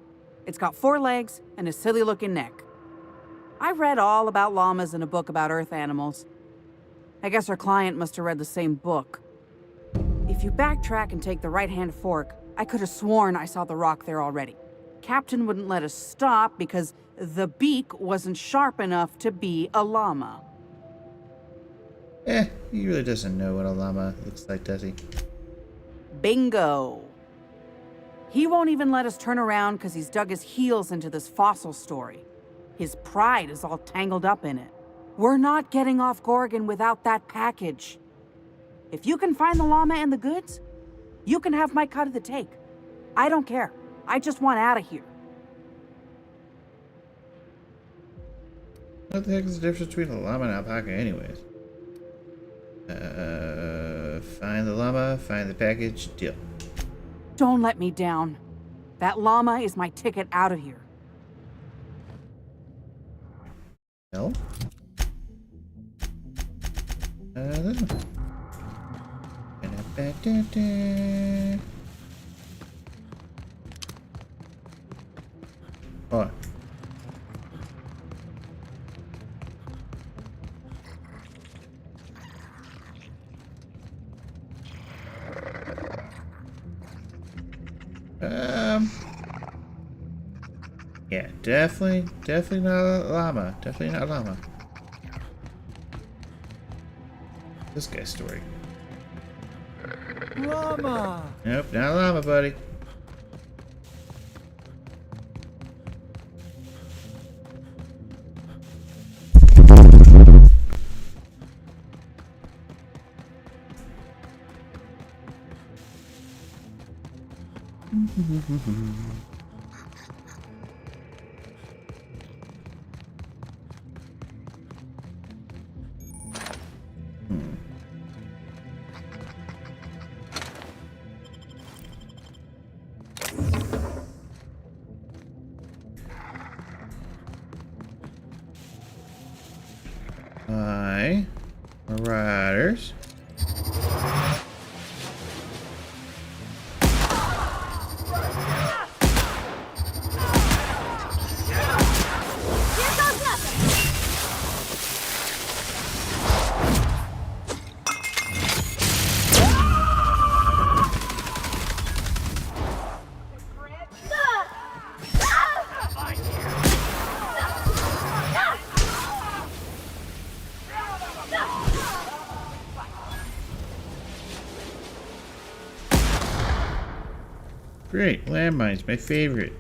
It's got 4 legs and a silly-looking neck. I read all about llamas in a book about Earth animals. I guess our client must have read the same book. If you backtrack and take the right-hand fork, I could have sworn I saw the rock there already. Captain wouldn't let us stop because the beak wasn't sharp enough to be a llama. He really doesn't know what a llama looks like, does he? Bingo. He won't even let us turn around because he's dug his heels into this fossil story. His pride is all tangled up in it. We're not getting off Gorgon without that package. If you can find the llama and the goods, you can have my cut of the take. I don't care. I just want out of here. What the heck is the difference between a llama and alpaca anyways? Find the llama, find the package, deal. Don't let me down. That llama is my ticket out of here. No? This one. Hold on. Yeah, definitely not a llama. Definitely not a llama. This guy's story. Llama! Nope, not a llama, buddy. Marauders. Great, landmines, my favorite.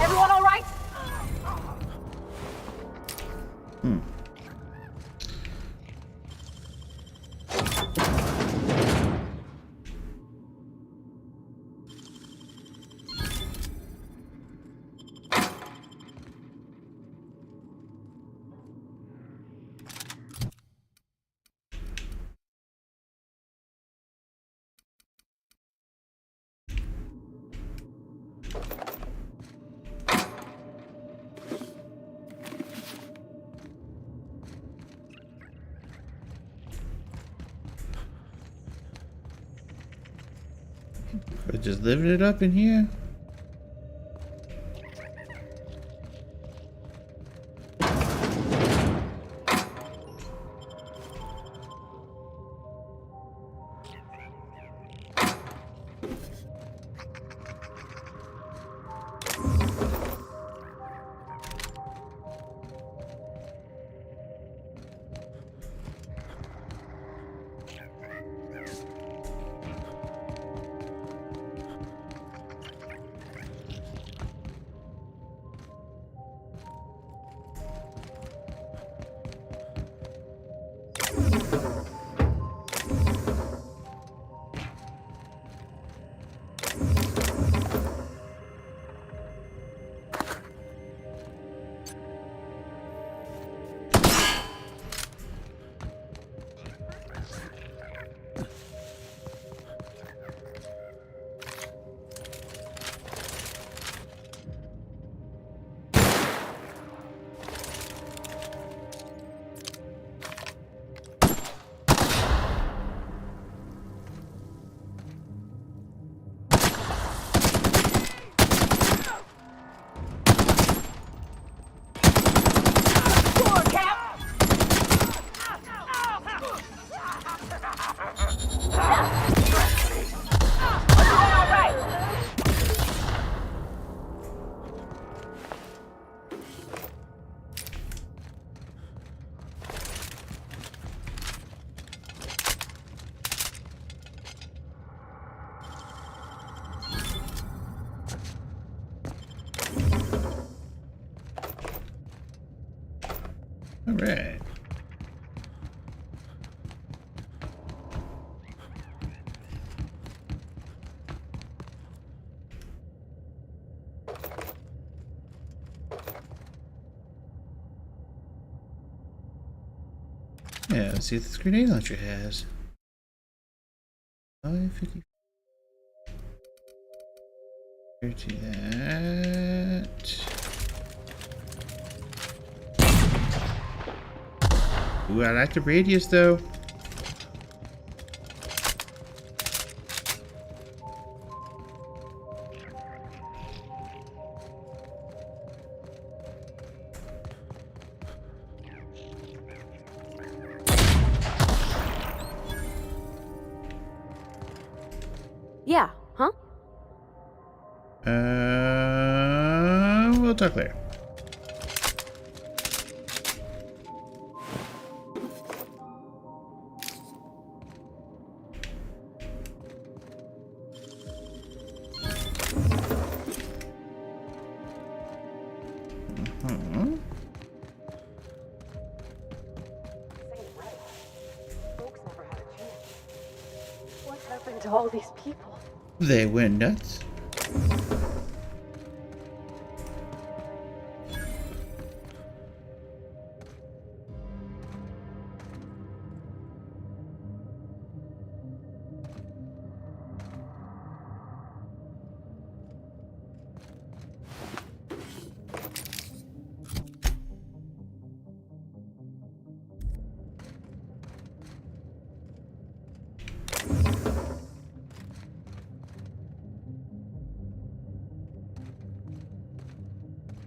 Everyone all right? We're just living it up in here. All right. Yeah, let's see what this grenade launcher has. 550. Here to that. Ooh, I like the radius though. Yeah, huh? We'll talk later. What happened to all these people? They went nuts.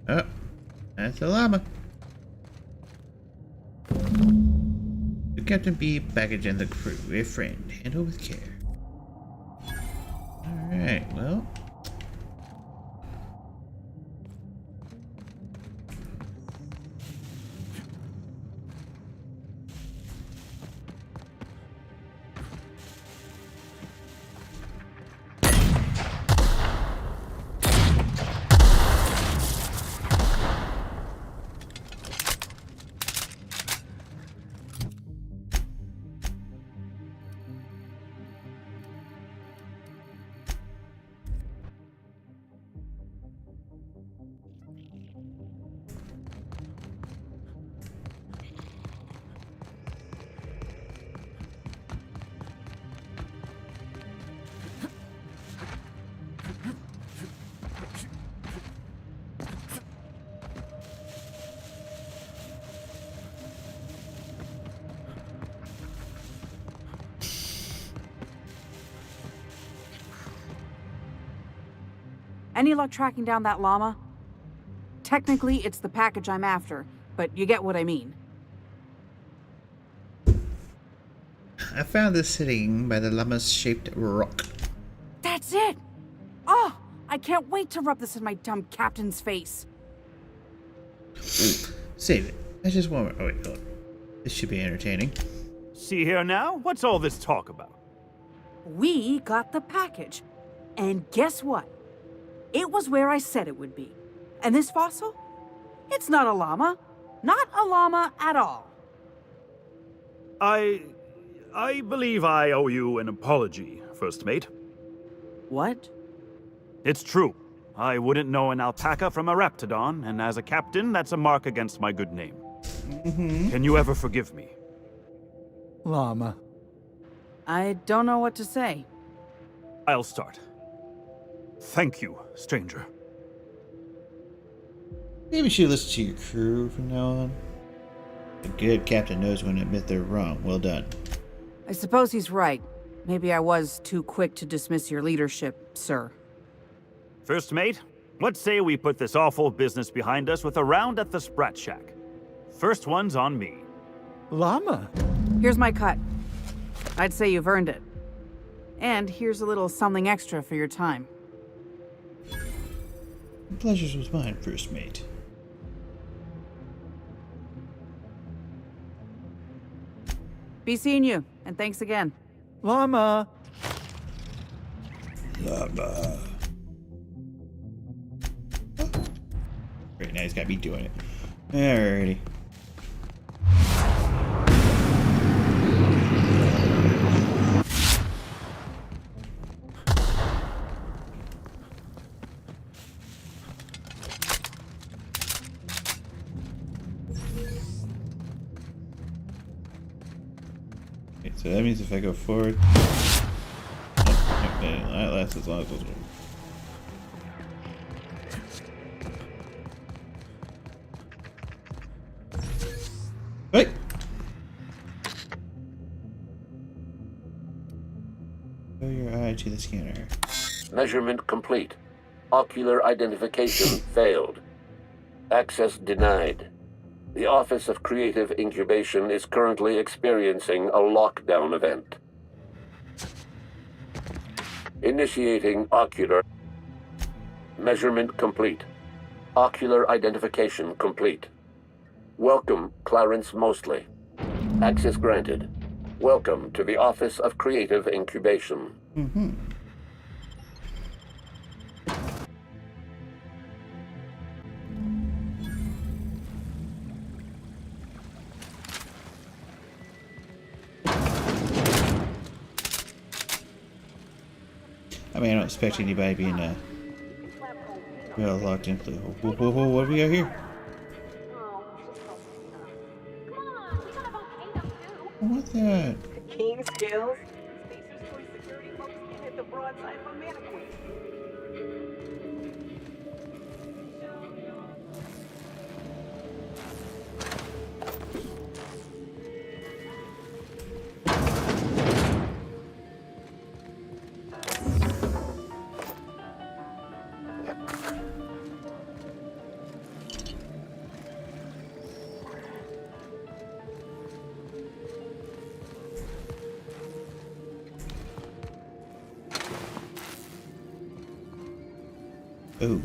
Oh, that's a llama. The Captain B, package, and the crew. A friend. Handle with care. Alright, well. Any luck tracking down that llama? Technically, it's the package I'm after, but you get what I mean. I found this sitting by the llama-shaped rock. That's it! Oh, I can't wait to rub this in my dumb captain's face. Save it. I just want. Oh wait, hold on. This should be entertaining. See here now? What's all this talk about? We got the package. And guess what? It was where I said it would be. And this fossil? It's not a llama. Not a llama at all. I believe I owe you an apology, First Mate. What? It's true. I wouldn't know an alpaca from a raptidon, and as a captain, that's a mark against my good name. Can you ever forgive me? Llama. I don't know what to say. I'll start. Thank you, stranger. Maybe you should listen to your crew from now on. A good captain knows when to admit they're wrong. Well done. I suppose he's right. Maybe I was too quick to dismiss your leadership, sir. First Mate, what say we put this awful business behind us with a round at the Sprat Shack? First one's on me. Llama? Here's my cut. I'd say you've earned it. And here's a little something extra for your time. The pleasure was mine, First Mate. Be seeing you, and thanks again. Llama! Llama. Great, now he's got me doing it. Alrighty. So that means if I go forward, okay, that lasts as long as those work. Wait. Show your eye to the scanner. Measurement complete. Ocular identification failed. Access denied. The Office of Creative Incubation is currently experiencing a lockdown event. Initiating ocular. Measurement complete. Ocular identification complete. Welcome, Clarence Mostly. Access granted. Welcome to the Office of Creative Incubation. Mm-hmm. I mean, I don't expect anybody being well locked into. Whoa, what do we got here? What's that? Keen skills. Spacer's Choice security folks can hit the broadside of a mannequin. Ooh.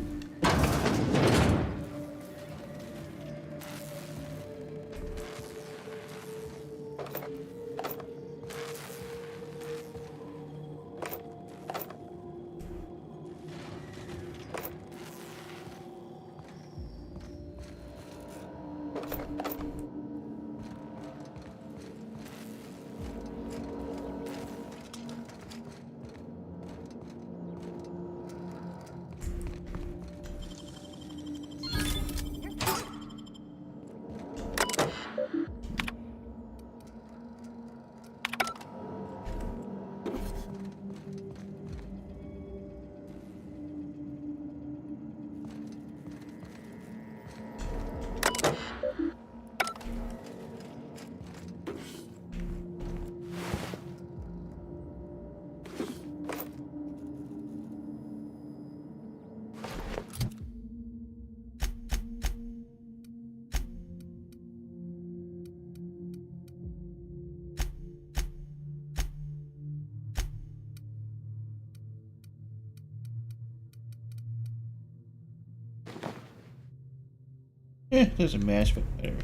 Doesn't match, but whatever.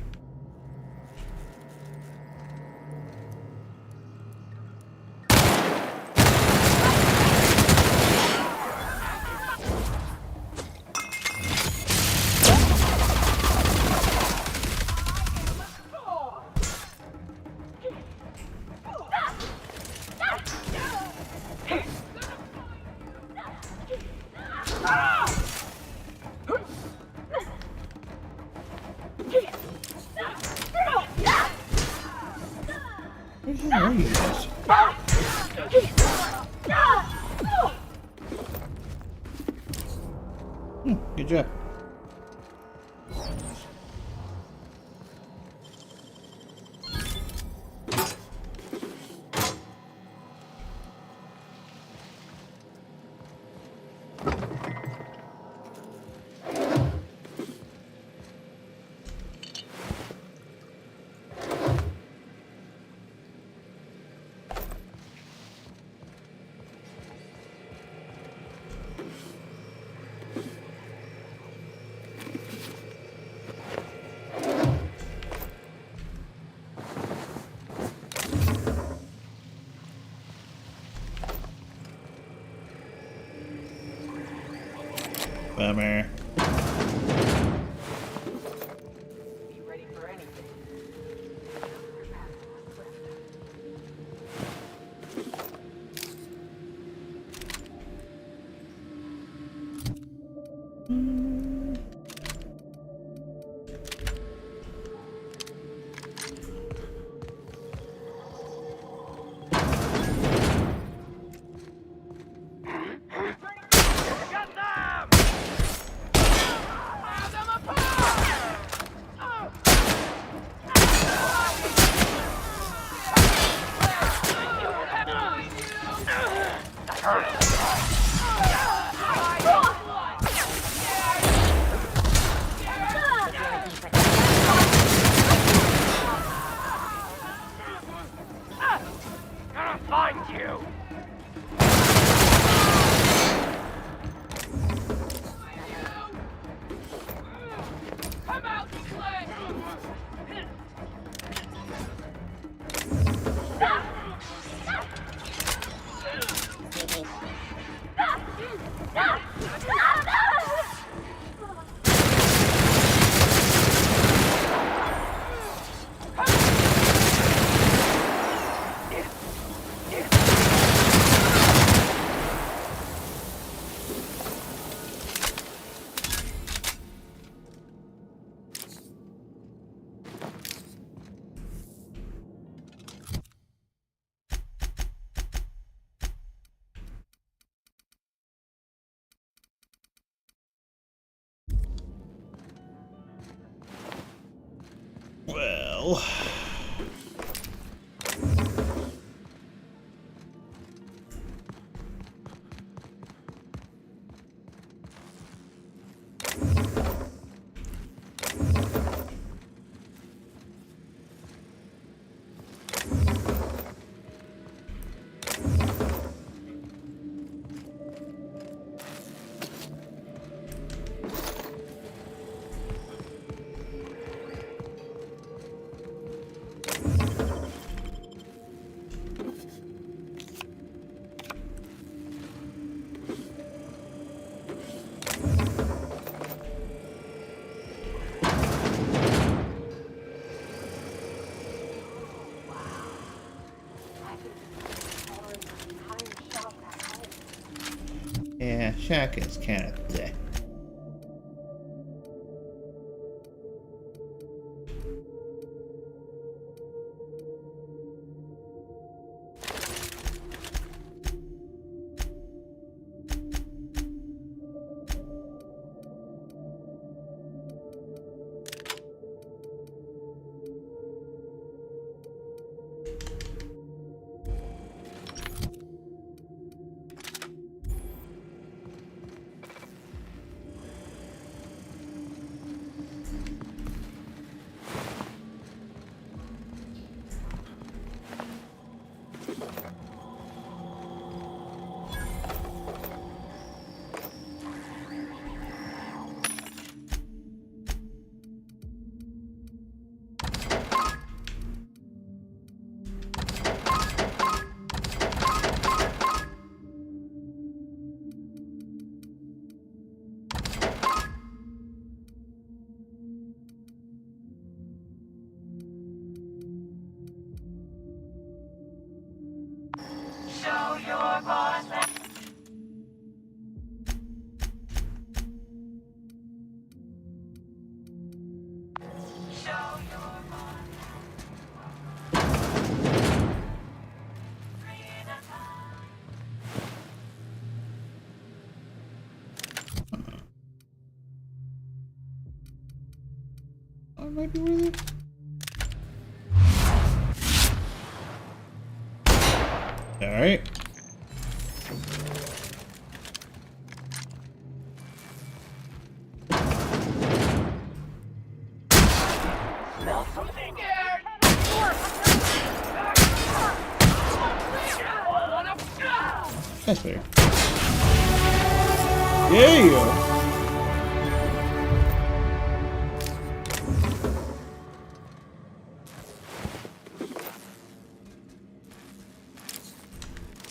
Good job. Bummer. go. Yeah, shotgun's kind of bleh. Might be worth it. All right. That's fair. Yeah.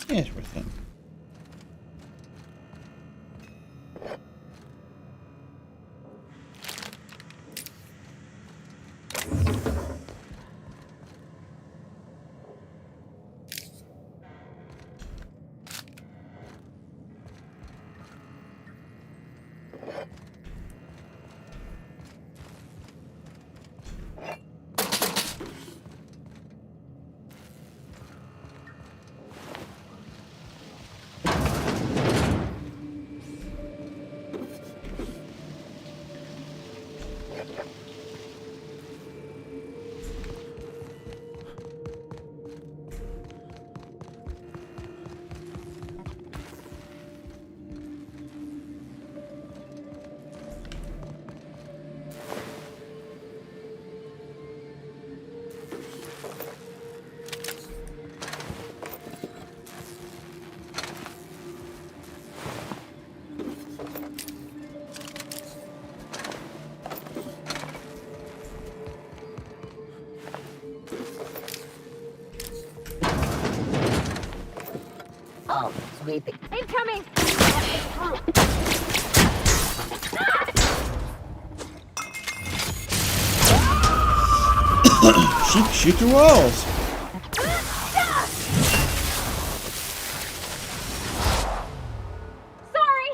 Yeah, it's worth it. Oh, sweeping. Incoming! Shoot the walls. Sorry!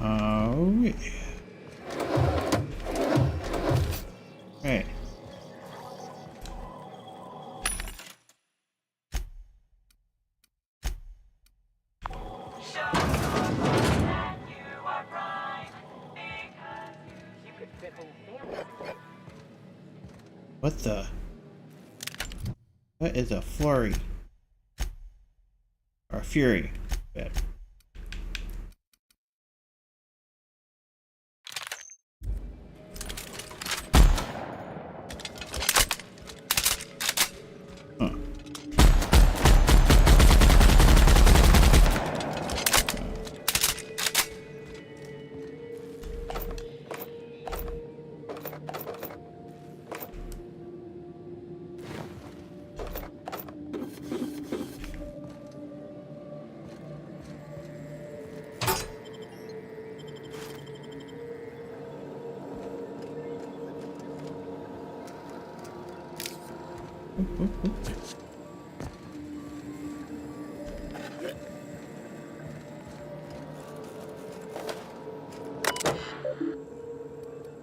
Oh, yeah. Right. What the? What is a flurry? Or a fury? Bad.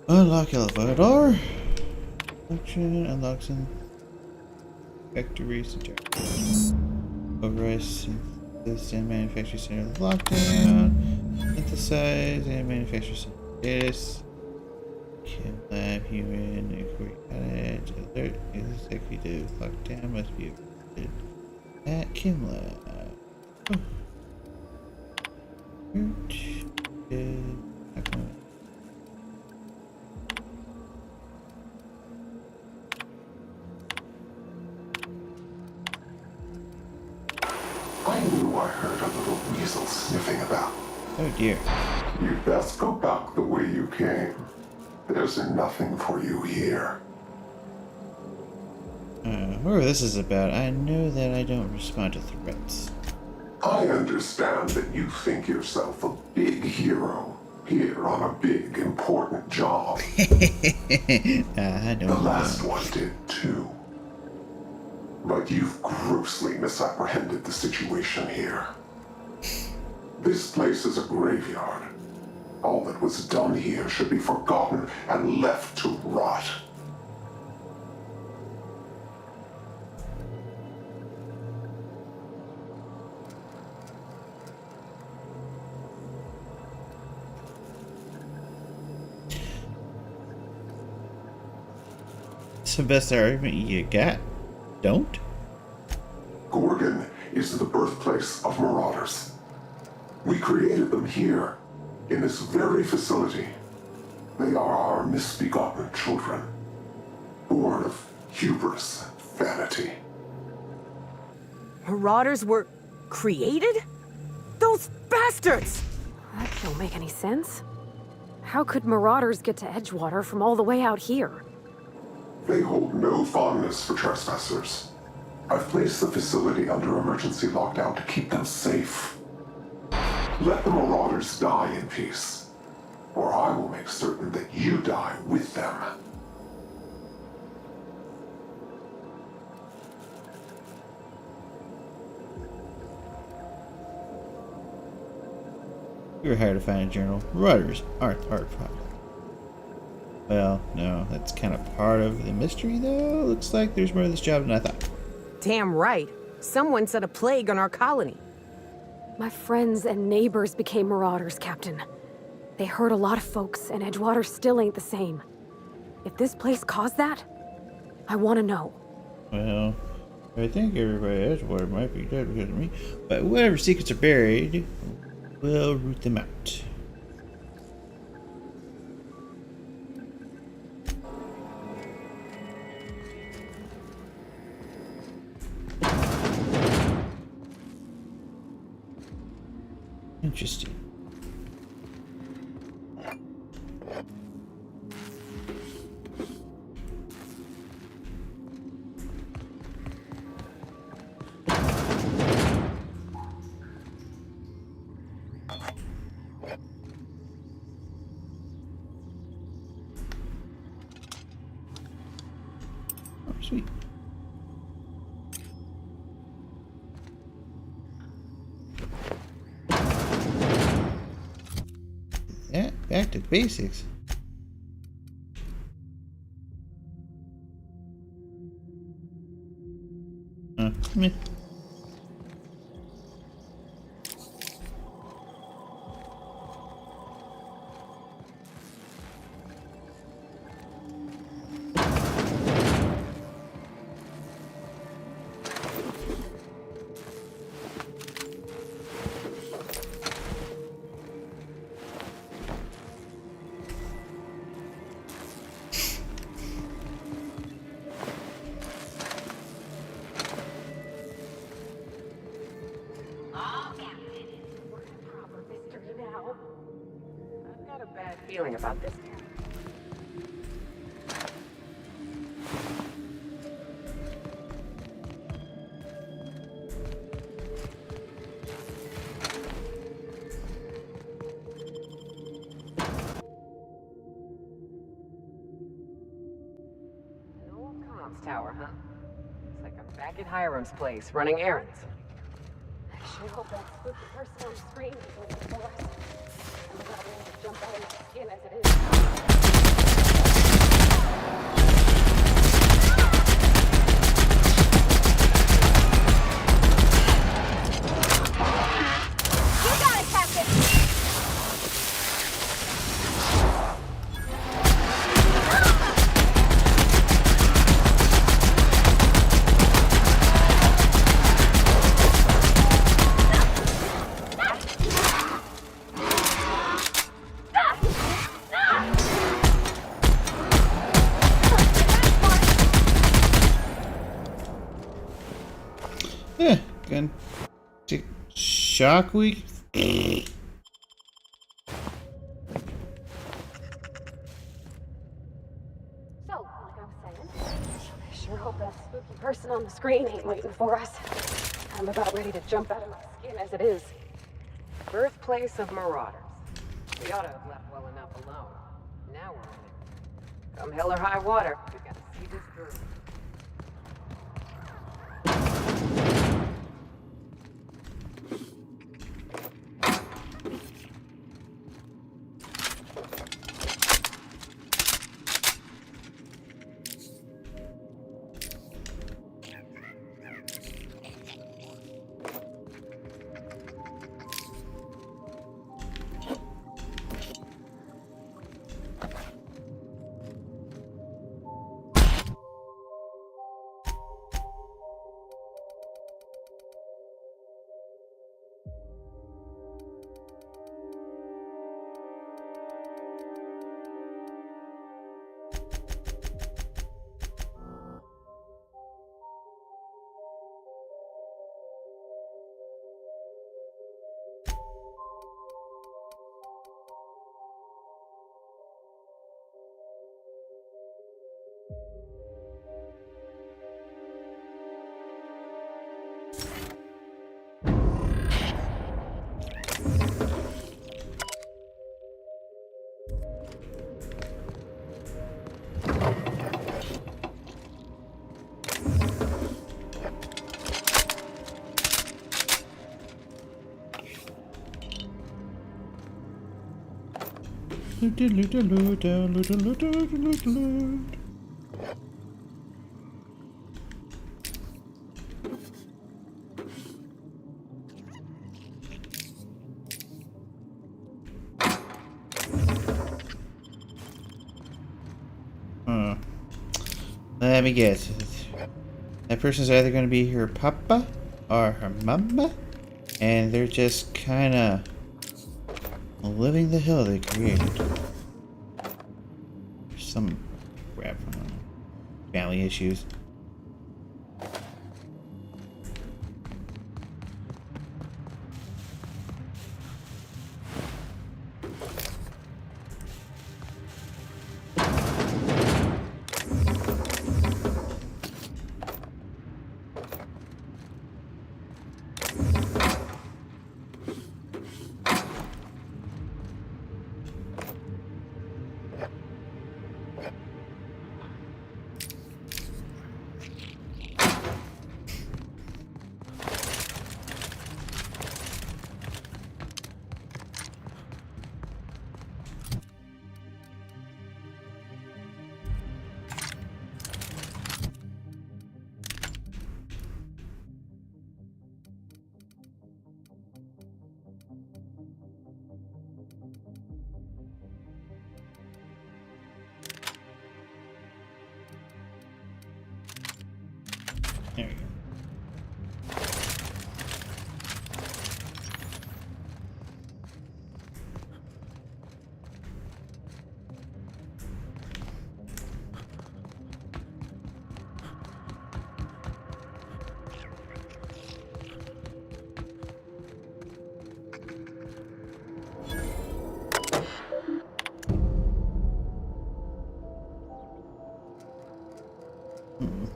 Unlock elevator door. Function unlocks in factory subject. Override synthesis and manufacture center lockdown. Synthesize and manufacture center status. Chem lab human inquiry edge. Alert executive lockdown must be averted at Chem lab. I knew I heard a little weasel sniffing about. Oh dear. You'd best go back the way you came. There's nothing for you here. Whatever this is about, I know that I don't respond to threats. I understand that you think yourself a big hero here on a big, important job. I don't The last one did too. But you've grossly misapprehended the situation here. This place is a graveyard. All that was done here should be forgotten and left to rot. It's the best argument you got. Don't? Gorgon is the birthplace of Marauders. We created them here, in this very facility. They are our misbegotten children, born of hubris and vanity. Marauders were created? Those bastards! That don't make any sense. How could Marauders get to Edgewater from all the way out here? They hold no fondness for trespassers. I've placed the facility under emergency lockdown to keep them safe. Let the Marauders die in peace, or I will make certain that you die with them. You were hired to find a journal. Marauders aren't art product. Well, no, that's kind of part of the mystery, though. Looks like there's more to this job than I thought. Damn right. Someone set a plague on our colony. My friends and neighbors became Marauders, Captain. They hurt a lot of folks, and Edgewater still ain't the same. If this place caused that, I want to know. Well, I think everybody at Edgewater might be dead because of me, but whatever secrets are buried, we'll root them out. Interesting. Sweet. Yeah, back to basics. Meh. I've got a bad feeling about this. An old comms tower, huh? Looks like I'm back at Hiram's place, running errands. I sure hope that spooky person on the screen is waiting for us. I'm about ready to jump out of my skin as it is. You got it, Captain! Yeah, gun. Shock week. So, like I was saying, I sure hope that spooky person on the screen ain't waiting for us. I'm about ready to jump out of my skin as it is. Birthplace of Marauders. We ought to have left well enough alone. Now we're in it. Come hell or high water, we've got to see this through. Let me guess. That person's either going to be her papa or her mama, and they're just kind of living the hell they created. Some crap, I don't know. Family issues.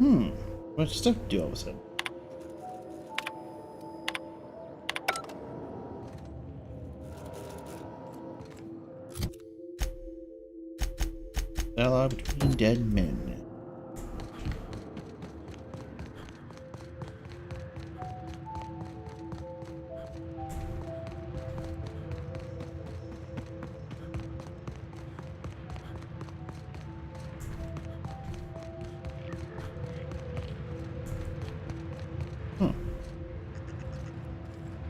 Much stuff to do all of a sudden. Dialogue between dead men.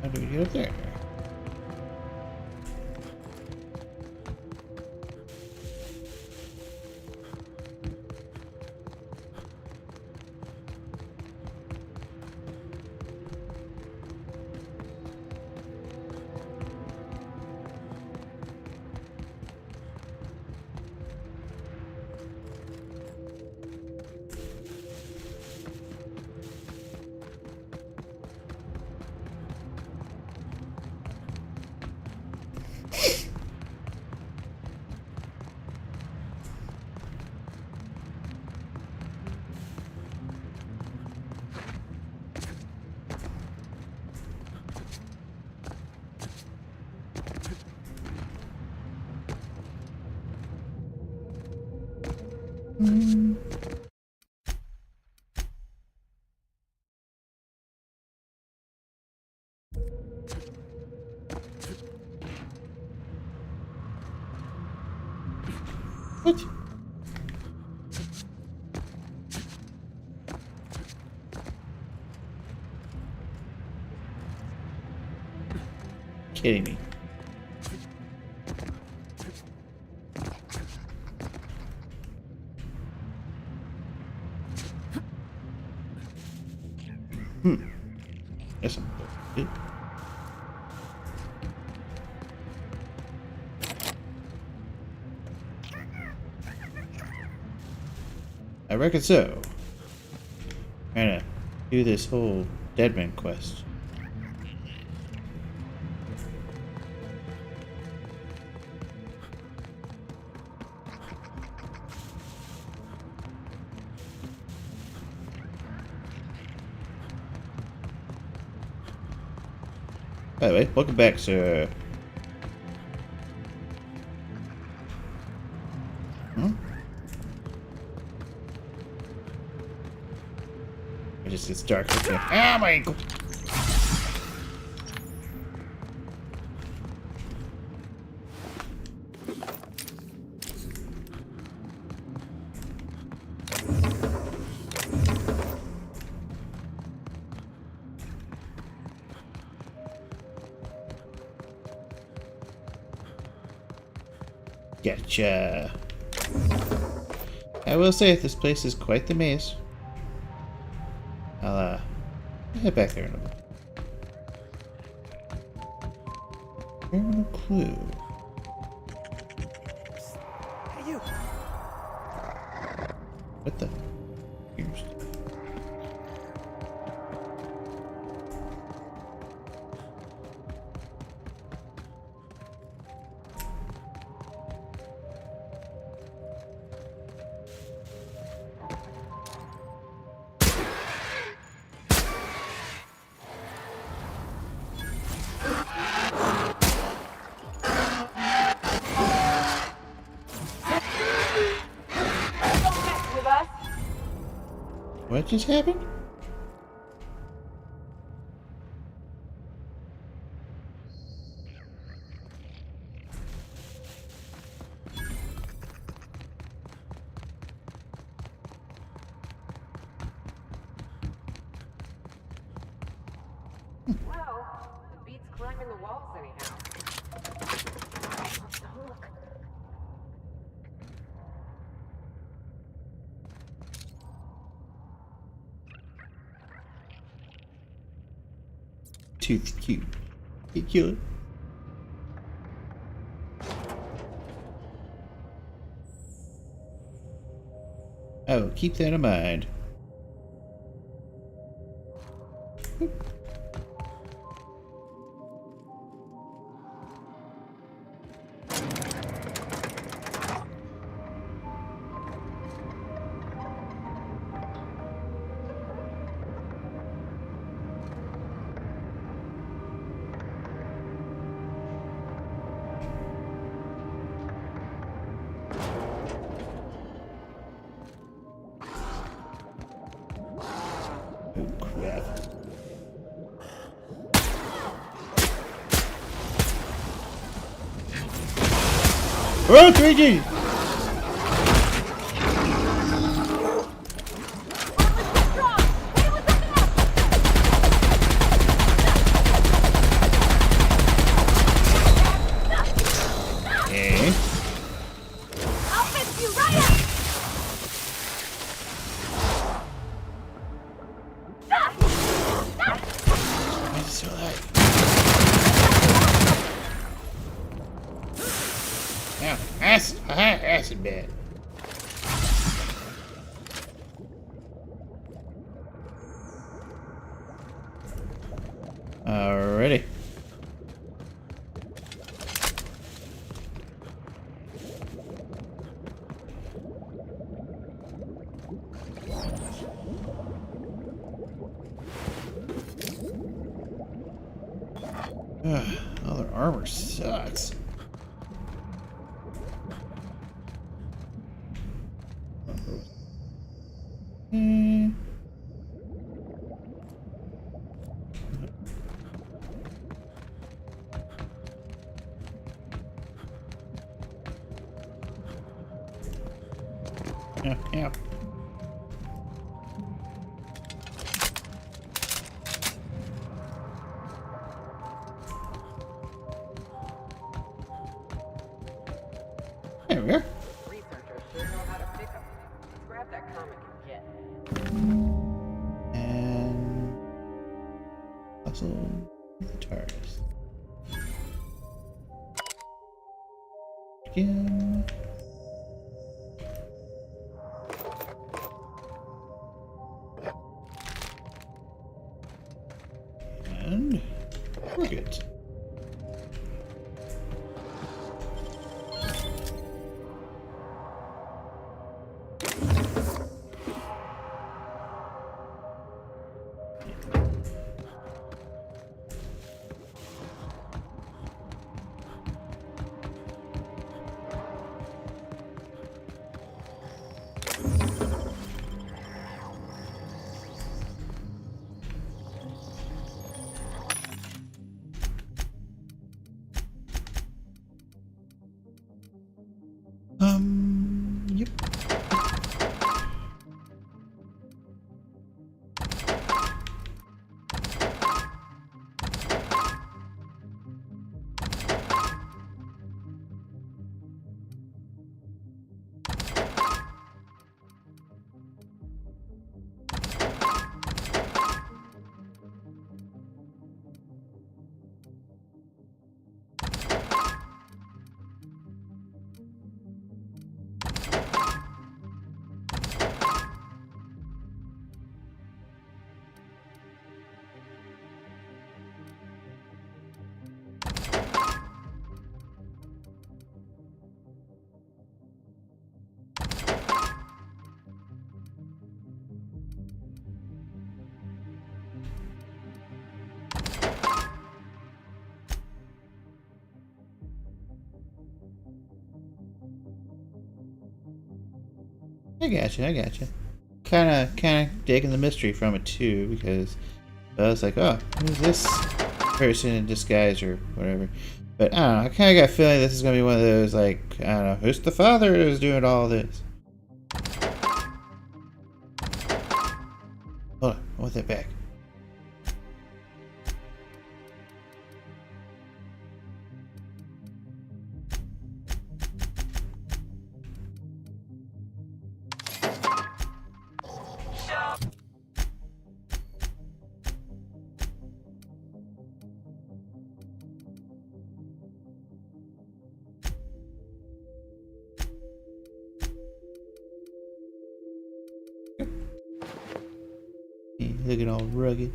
How do we get up there? What? Kidding me. Yes, I'm I reckon so. Trying to do this whole Deadman quest. By the way, welcome back, sir. It just gets dark. Ah, my ankle! Gotcha. I will say this place is quite the maze. I'll head back there in a minute. No clue. Hey, you. What the? Here's... What just happened? Well, it beats climbing the walls anyhow. Look. Tooth cute. You kill it. I will keep that in mind. Oh, 3G! Okay. I'll fix you right up! It's so light. Now, acid bed. Alrighty. All their armor sucks. Yeah. There we are. Researchers sure know how to pick them. Let's grab that comic and get. And also the TARDIS. Again. And we're good. Yep. I gotcha. Kinda digging the mystery from it too, because I was like, oh, who's this person in disguise or whatever? But I don't know, I kinda got a feeling this is gonna be one of those, like, I don't know, who's the father who's doing all this? Hold on, I want that back. Looking all rugged.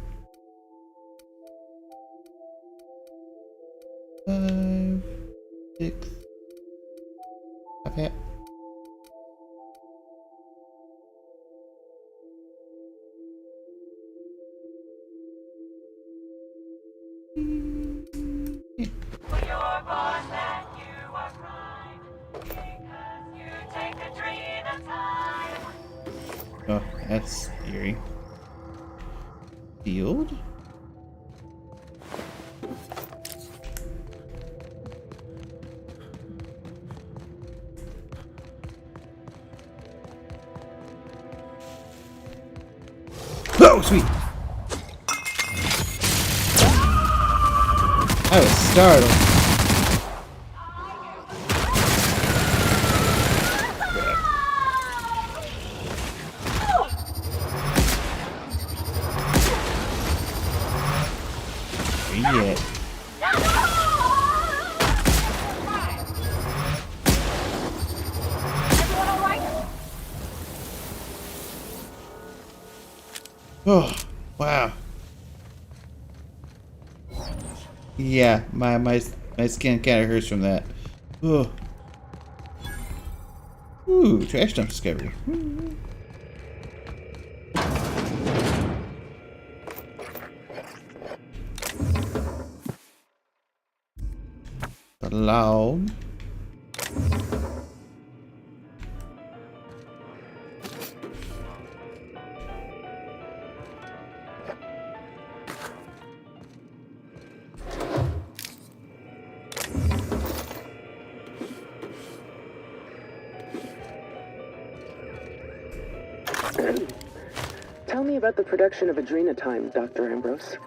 5, 6. Top hat. Oh, that's eerie. Field? Oh, sweet. I was startled. Yeah. Oh, wow. Yeah, my skin kind of hurts from that. Oh. Ooh, trash dump discovery. Log. Tell me about the production of Adrenatime, Dr. Ambrose.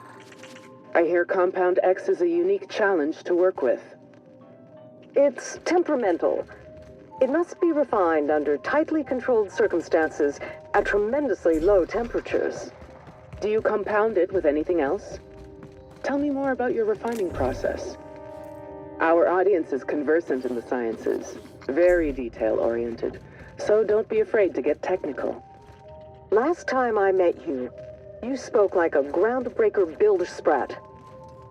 I hear Compound X is a unique challenge to work with. It's temperamental. It must be refined under tightly controlled circumstances at tremendously low temperatures. Do you compound it with anything else? Tell me more about your refining process. Our audience is conversant in the sciences, very detail-oriented, so don't be afraid to get technical. Last time I met you, you spoke like a groundbreaker builder sprat.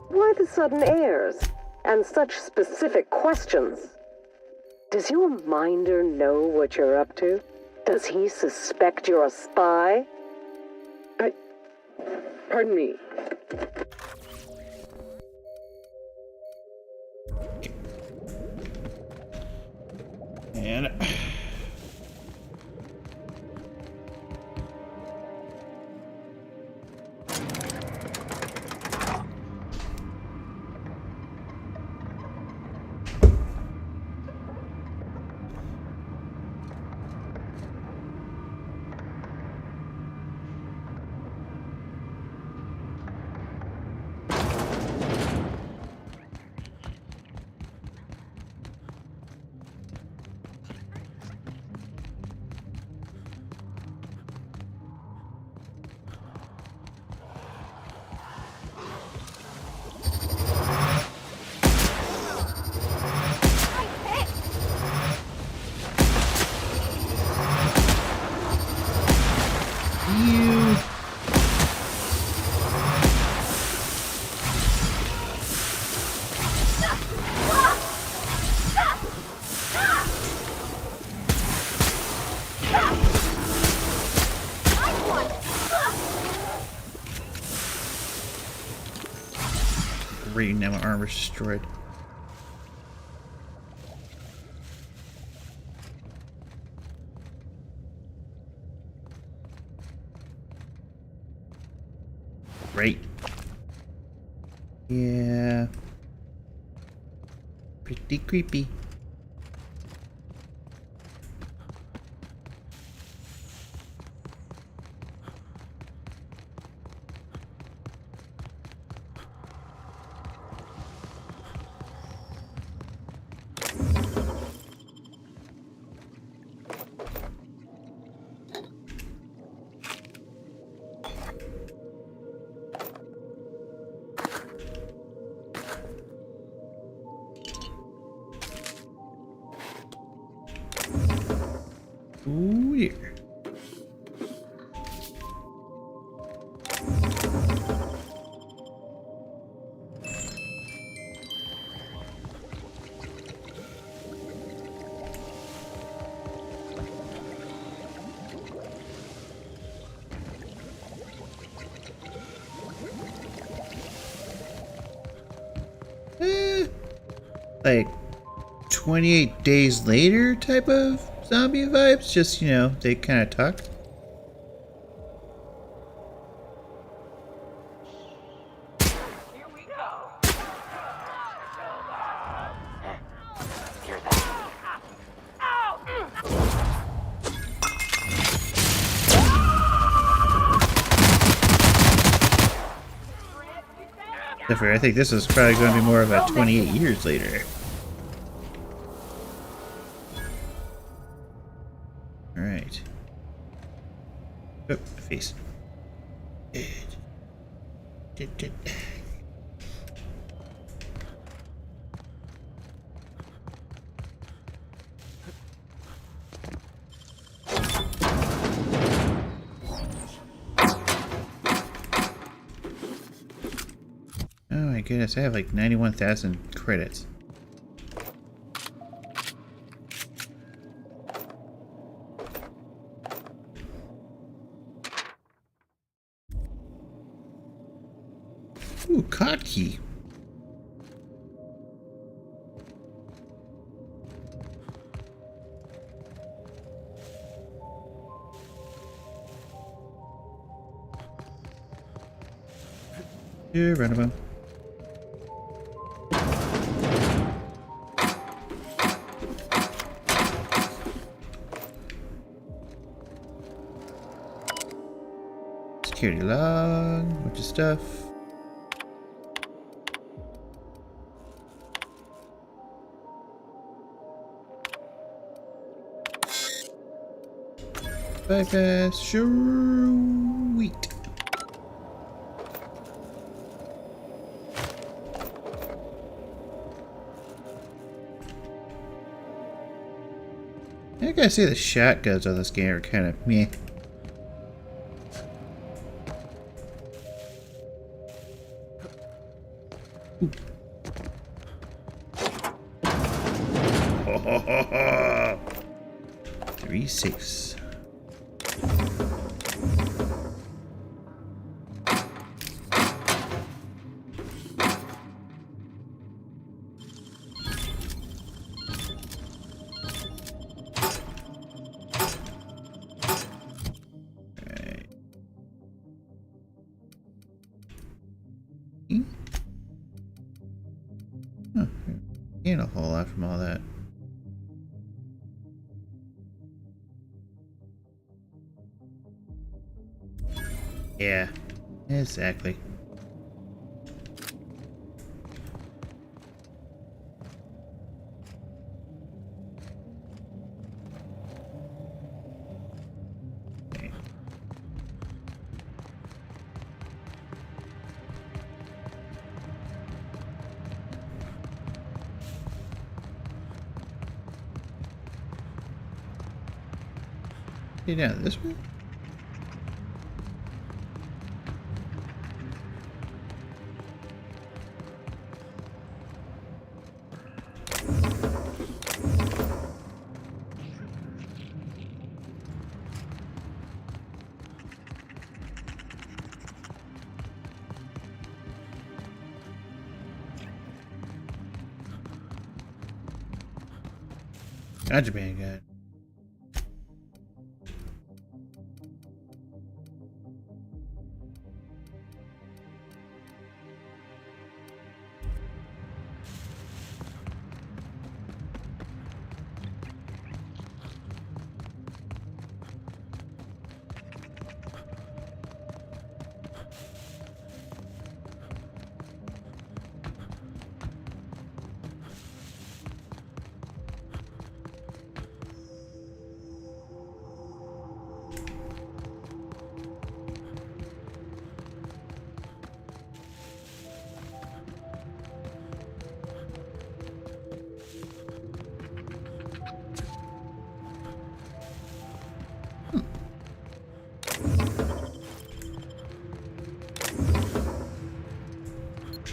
Why the sudden airs? And such specific questions? Does your minder know what you're up to? Does he suspect you're a spy? Pardon me. And great, now my armor's destroyed. Great. Yeah. Pretty creepy. Ooh, yeah. Like 28 days later type of zombie vibes, just, you know, they kind of talk. Except I think this is probably going to be more of a 28 years later. Alright. Oh, face. Oh my goodness, I have like 91,000 credits. Ooh, cod key. Here, runabout. Security log, bunch of stuff. Bypass, sweet. I gotta say the shotguns on this game are kind of meh. Ooh. 3-6. Gain a whole lot from all that. Yeah, exactly. Okay. Get down this way. Contraband gun.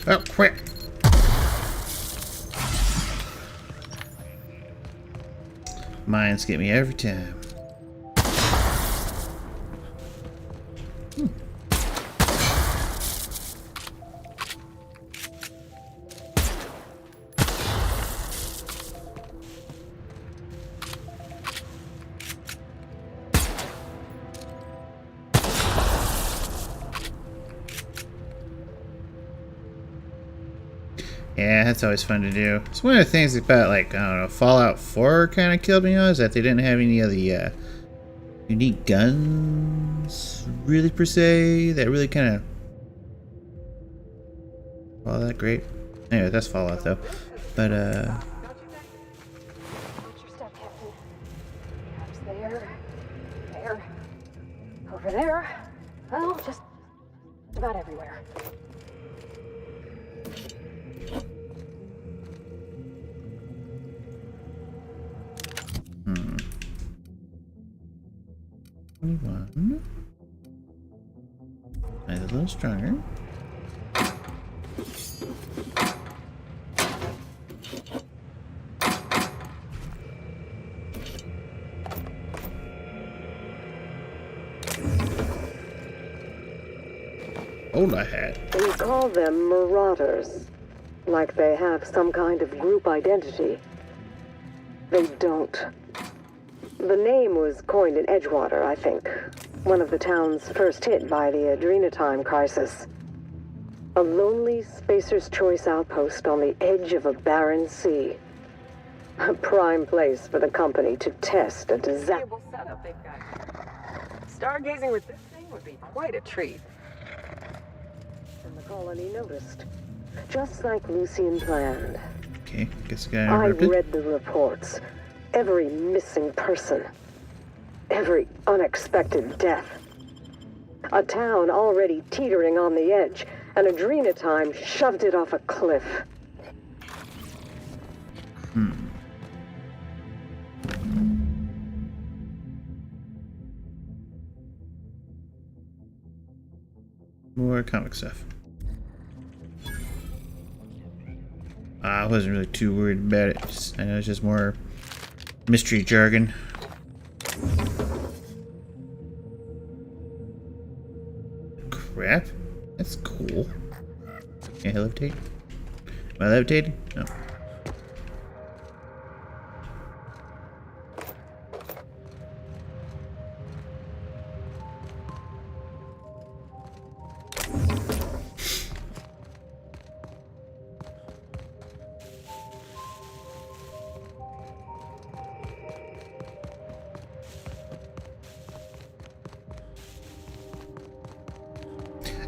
Oh, quick! Mines get me every time. Yeah, that's always fun to do. It's one of the things about, like, I don't know, Fallout 4 kind of killed me on, is that they didn't have any of the unique guns, really, per se, that really kind of all that great. Anyway, that's Fallout though. But Watch your step, Captain. Perhaps there, over there. Well, just about everywhere. Hmm. 21. Mine's a little stronger. I had. We call them Marauders, like they have some kind of group identity. They don't. The name was coined in Edgewater, I think. One of the towns first hit by the Adrenatime crisis. A lonely Spacer's Choice outpost on the edge of a barren sea. A prime place for the company to test a disaster. Setup they've got. Stargazing with this thing would be quite a treat. And the colony noticed, just like Lucian planned. Okay, guess I got I've read the reports. Every missing person. Every unexpected death. A town already teetering on the edge, and Adrenatime shoved it off a cliff. More comic stuff. I wasn't really too worried about it. I know it's just more mystery jargon. Crap. That's cool. Can I levitate? Am I levitating? No.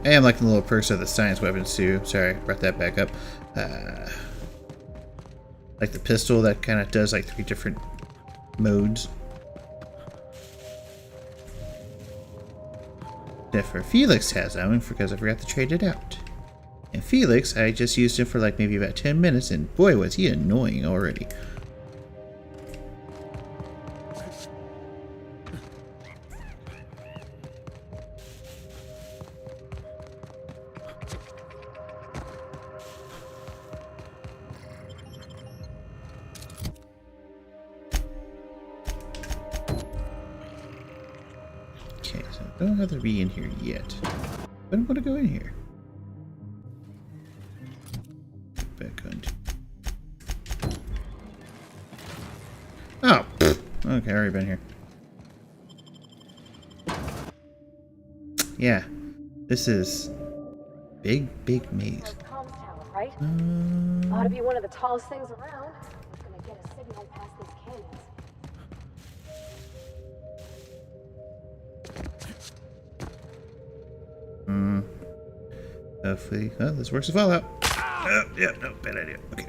I am liking the little perks of the science weapons too. Sorry, brought that back up. Like the pistol that kind of does like 3 different modes. Therefore, Felix has that one because I forgot to trade it out. And Felix, I just used him for like maybe about 10 minutes, and boy, was he annoying already. I don't have to be in here yet. I don't want to go in here. Back on. Oh, okay, I already been here. Yeah, this is big maze. Comms tower, right? Ought to be one of the tallest things around. Gonna get a signal past these cannons. Hopefully, well, this works to Fallout. Oh, yeah, no, bad idea. Okay.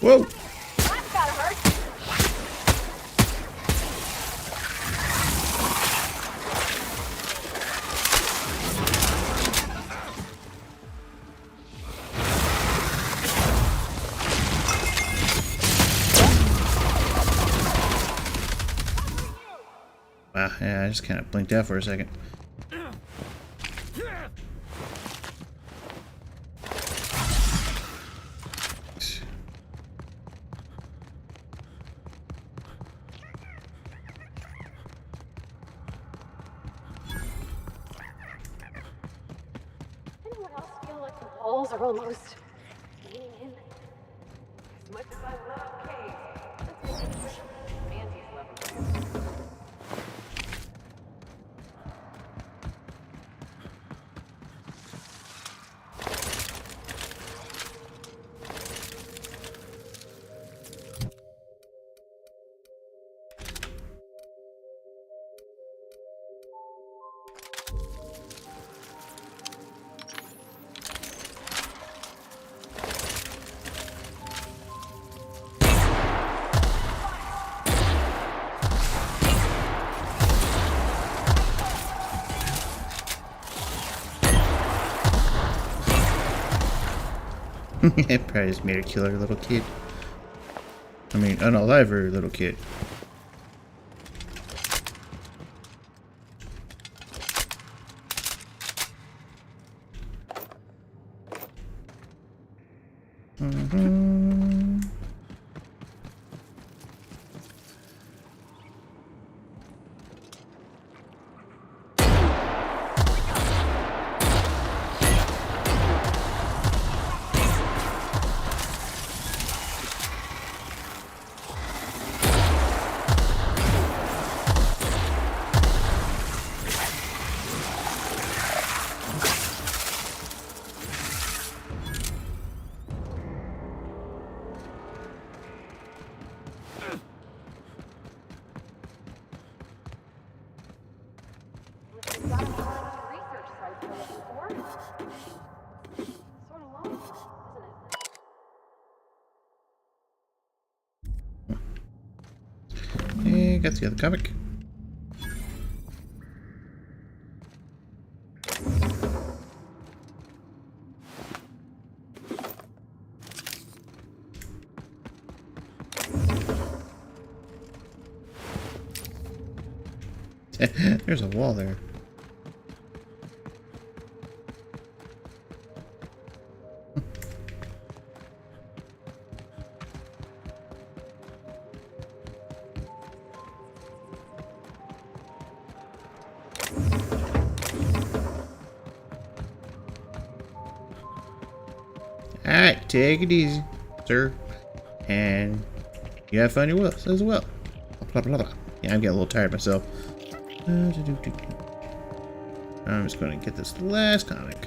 Whoa! That's gotta hurt. Wow, yeah, I just kind of blinked out for a second. Anyone else feel like the walls are almost leaning in? As much as I love caves, let's get into it. Mandy's level. Probably just made her kill her little kid. I mean, unalive her little kid. Hey, got the other comic. There's a wall there. Alright, take it easy, sir. And you have fun as well. Blah, blah, blah. Yeah, I'm getting a little tired myself. I'm just going to get this last comic.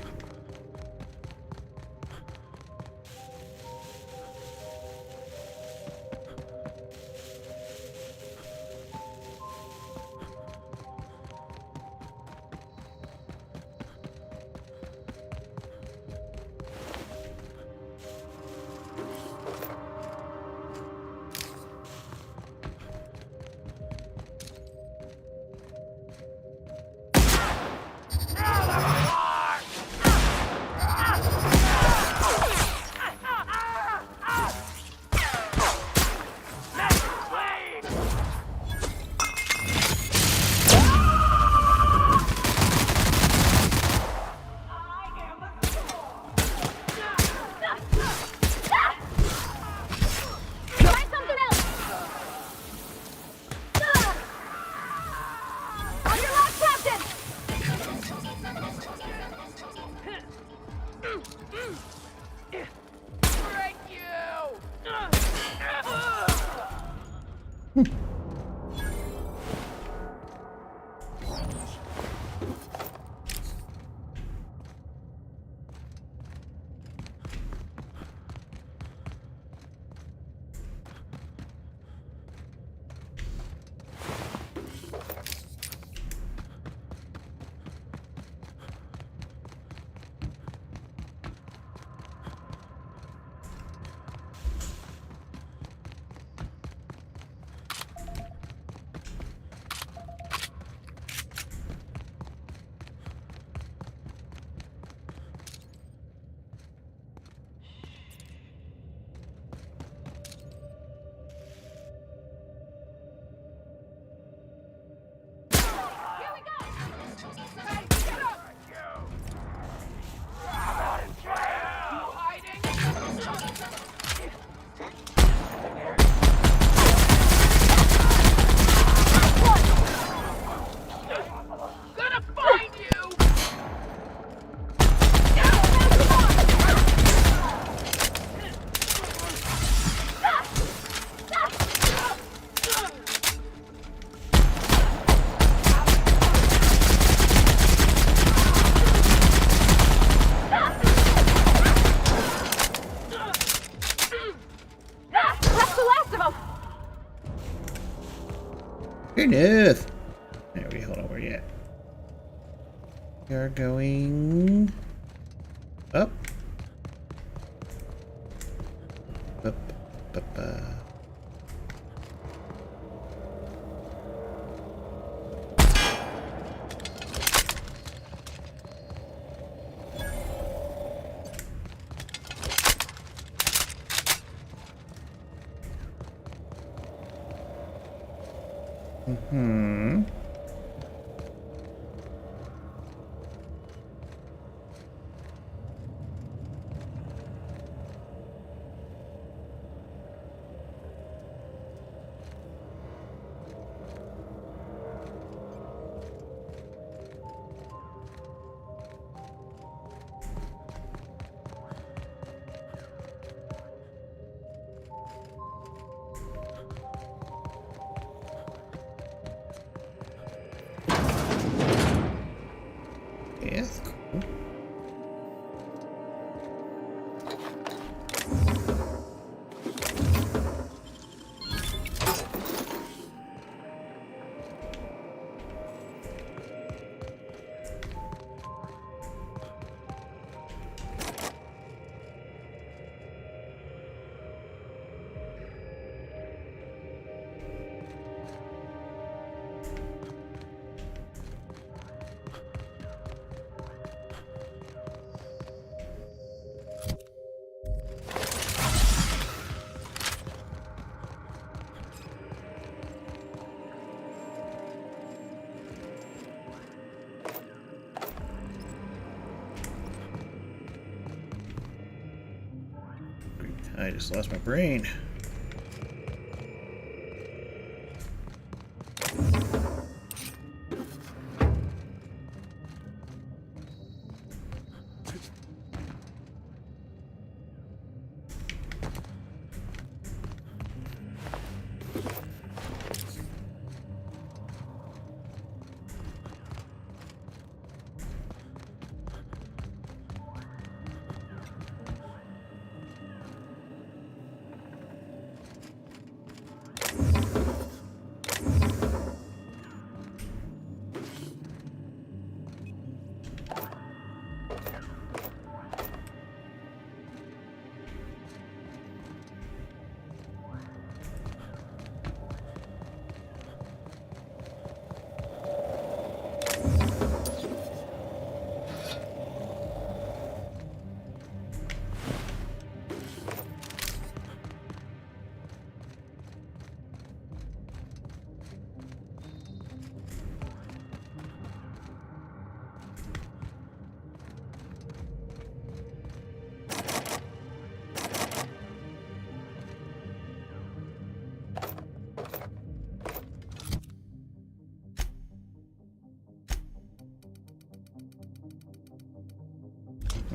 Enough. There we hold on, where you at? We are going up. Up, up, Mm-hmm. Yeah, that's cool. I just lost my brain.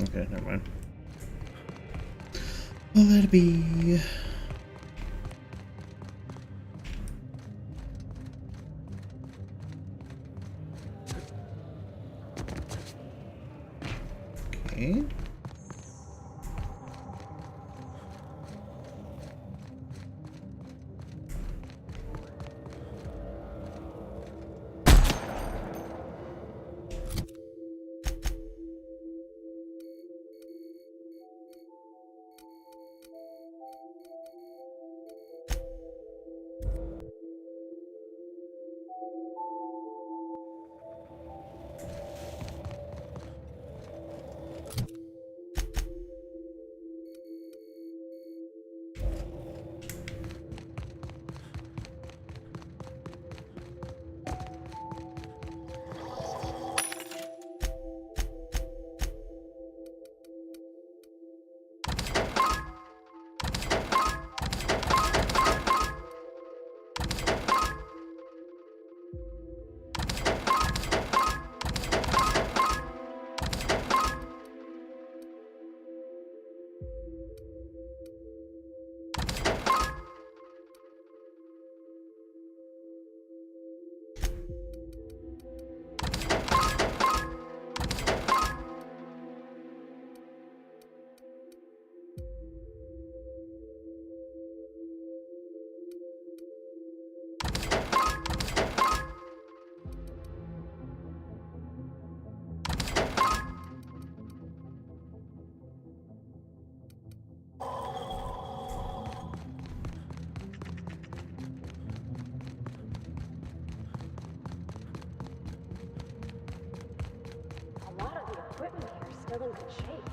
Okay, never mind. Well, let it be. Okay. still in good shape.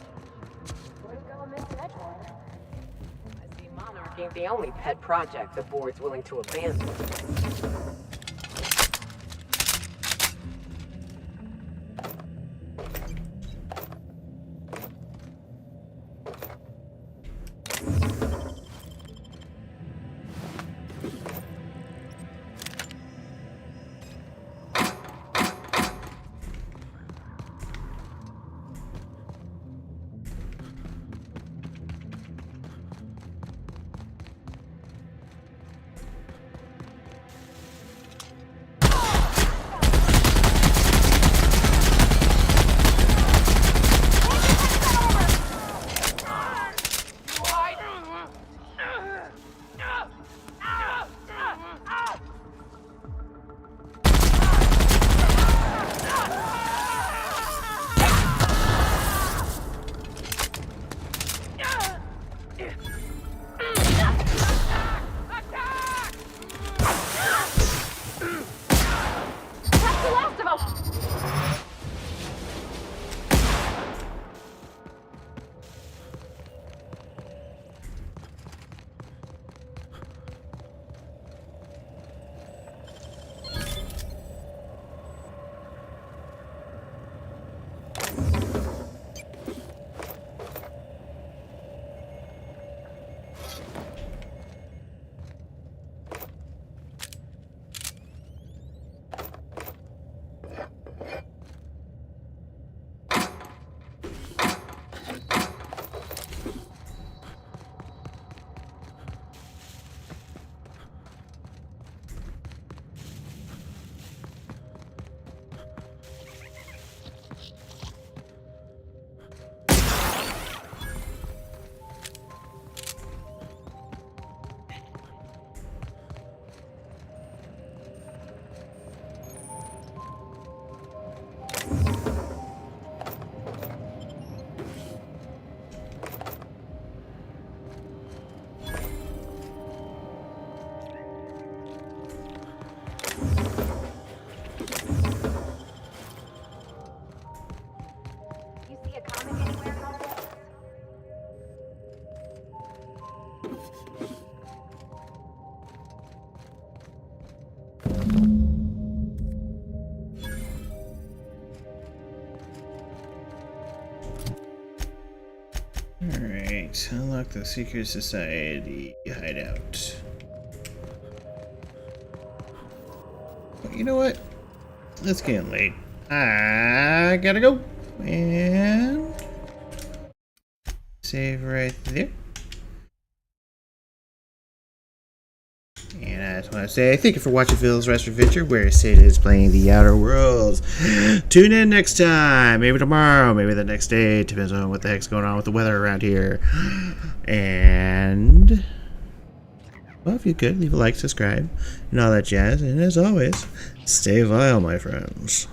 Wouldn't go amiss in Edgewater. I see Monarch ain't the only pet project the board's willing to abandon. Alright, unlock the Secret Society hideout. Well, you know what? It's getting late. I gotta go. And save right there. And I just want to say thank you for watching Phil's Retro Adventure, where Sid is playing The Outer Worlds. Tune in next time, maybe tomorrow, maybe the next day. Depends on what the heck's going on with the weather around here. And well, if you could, leave a like, subscribe, and all that jazz. And as always, stay vile, my friends.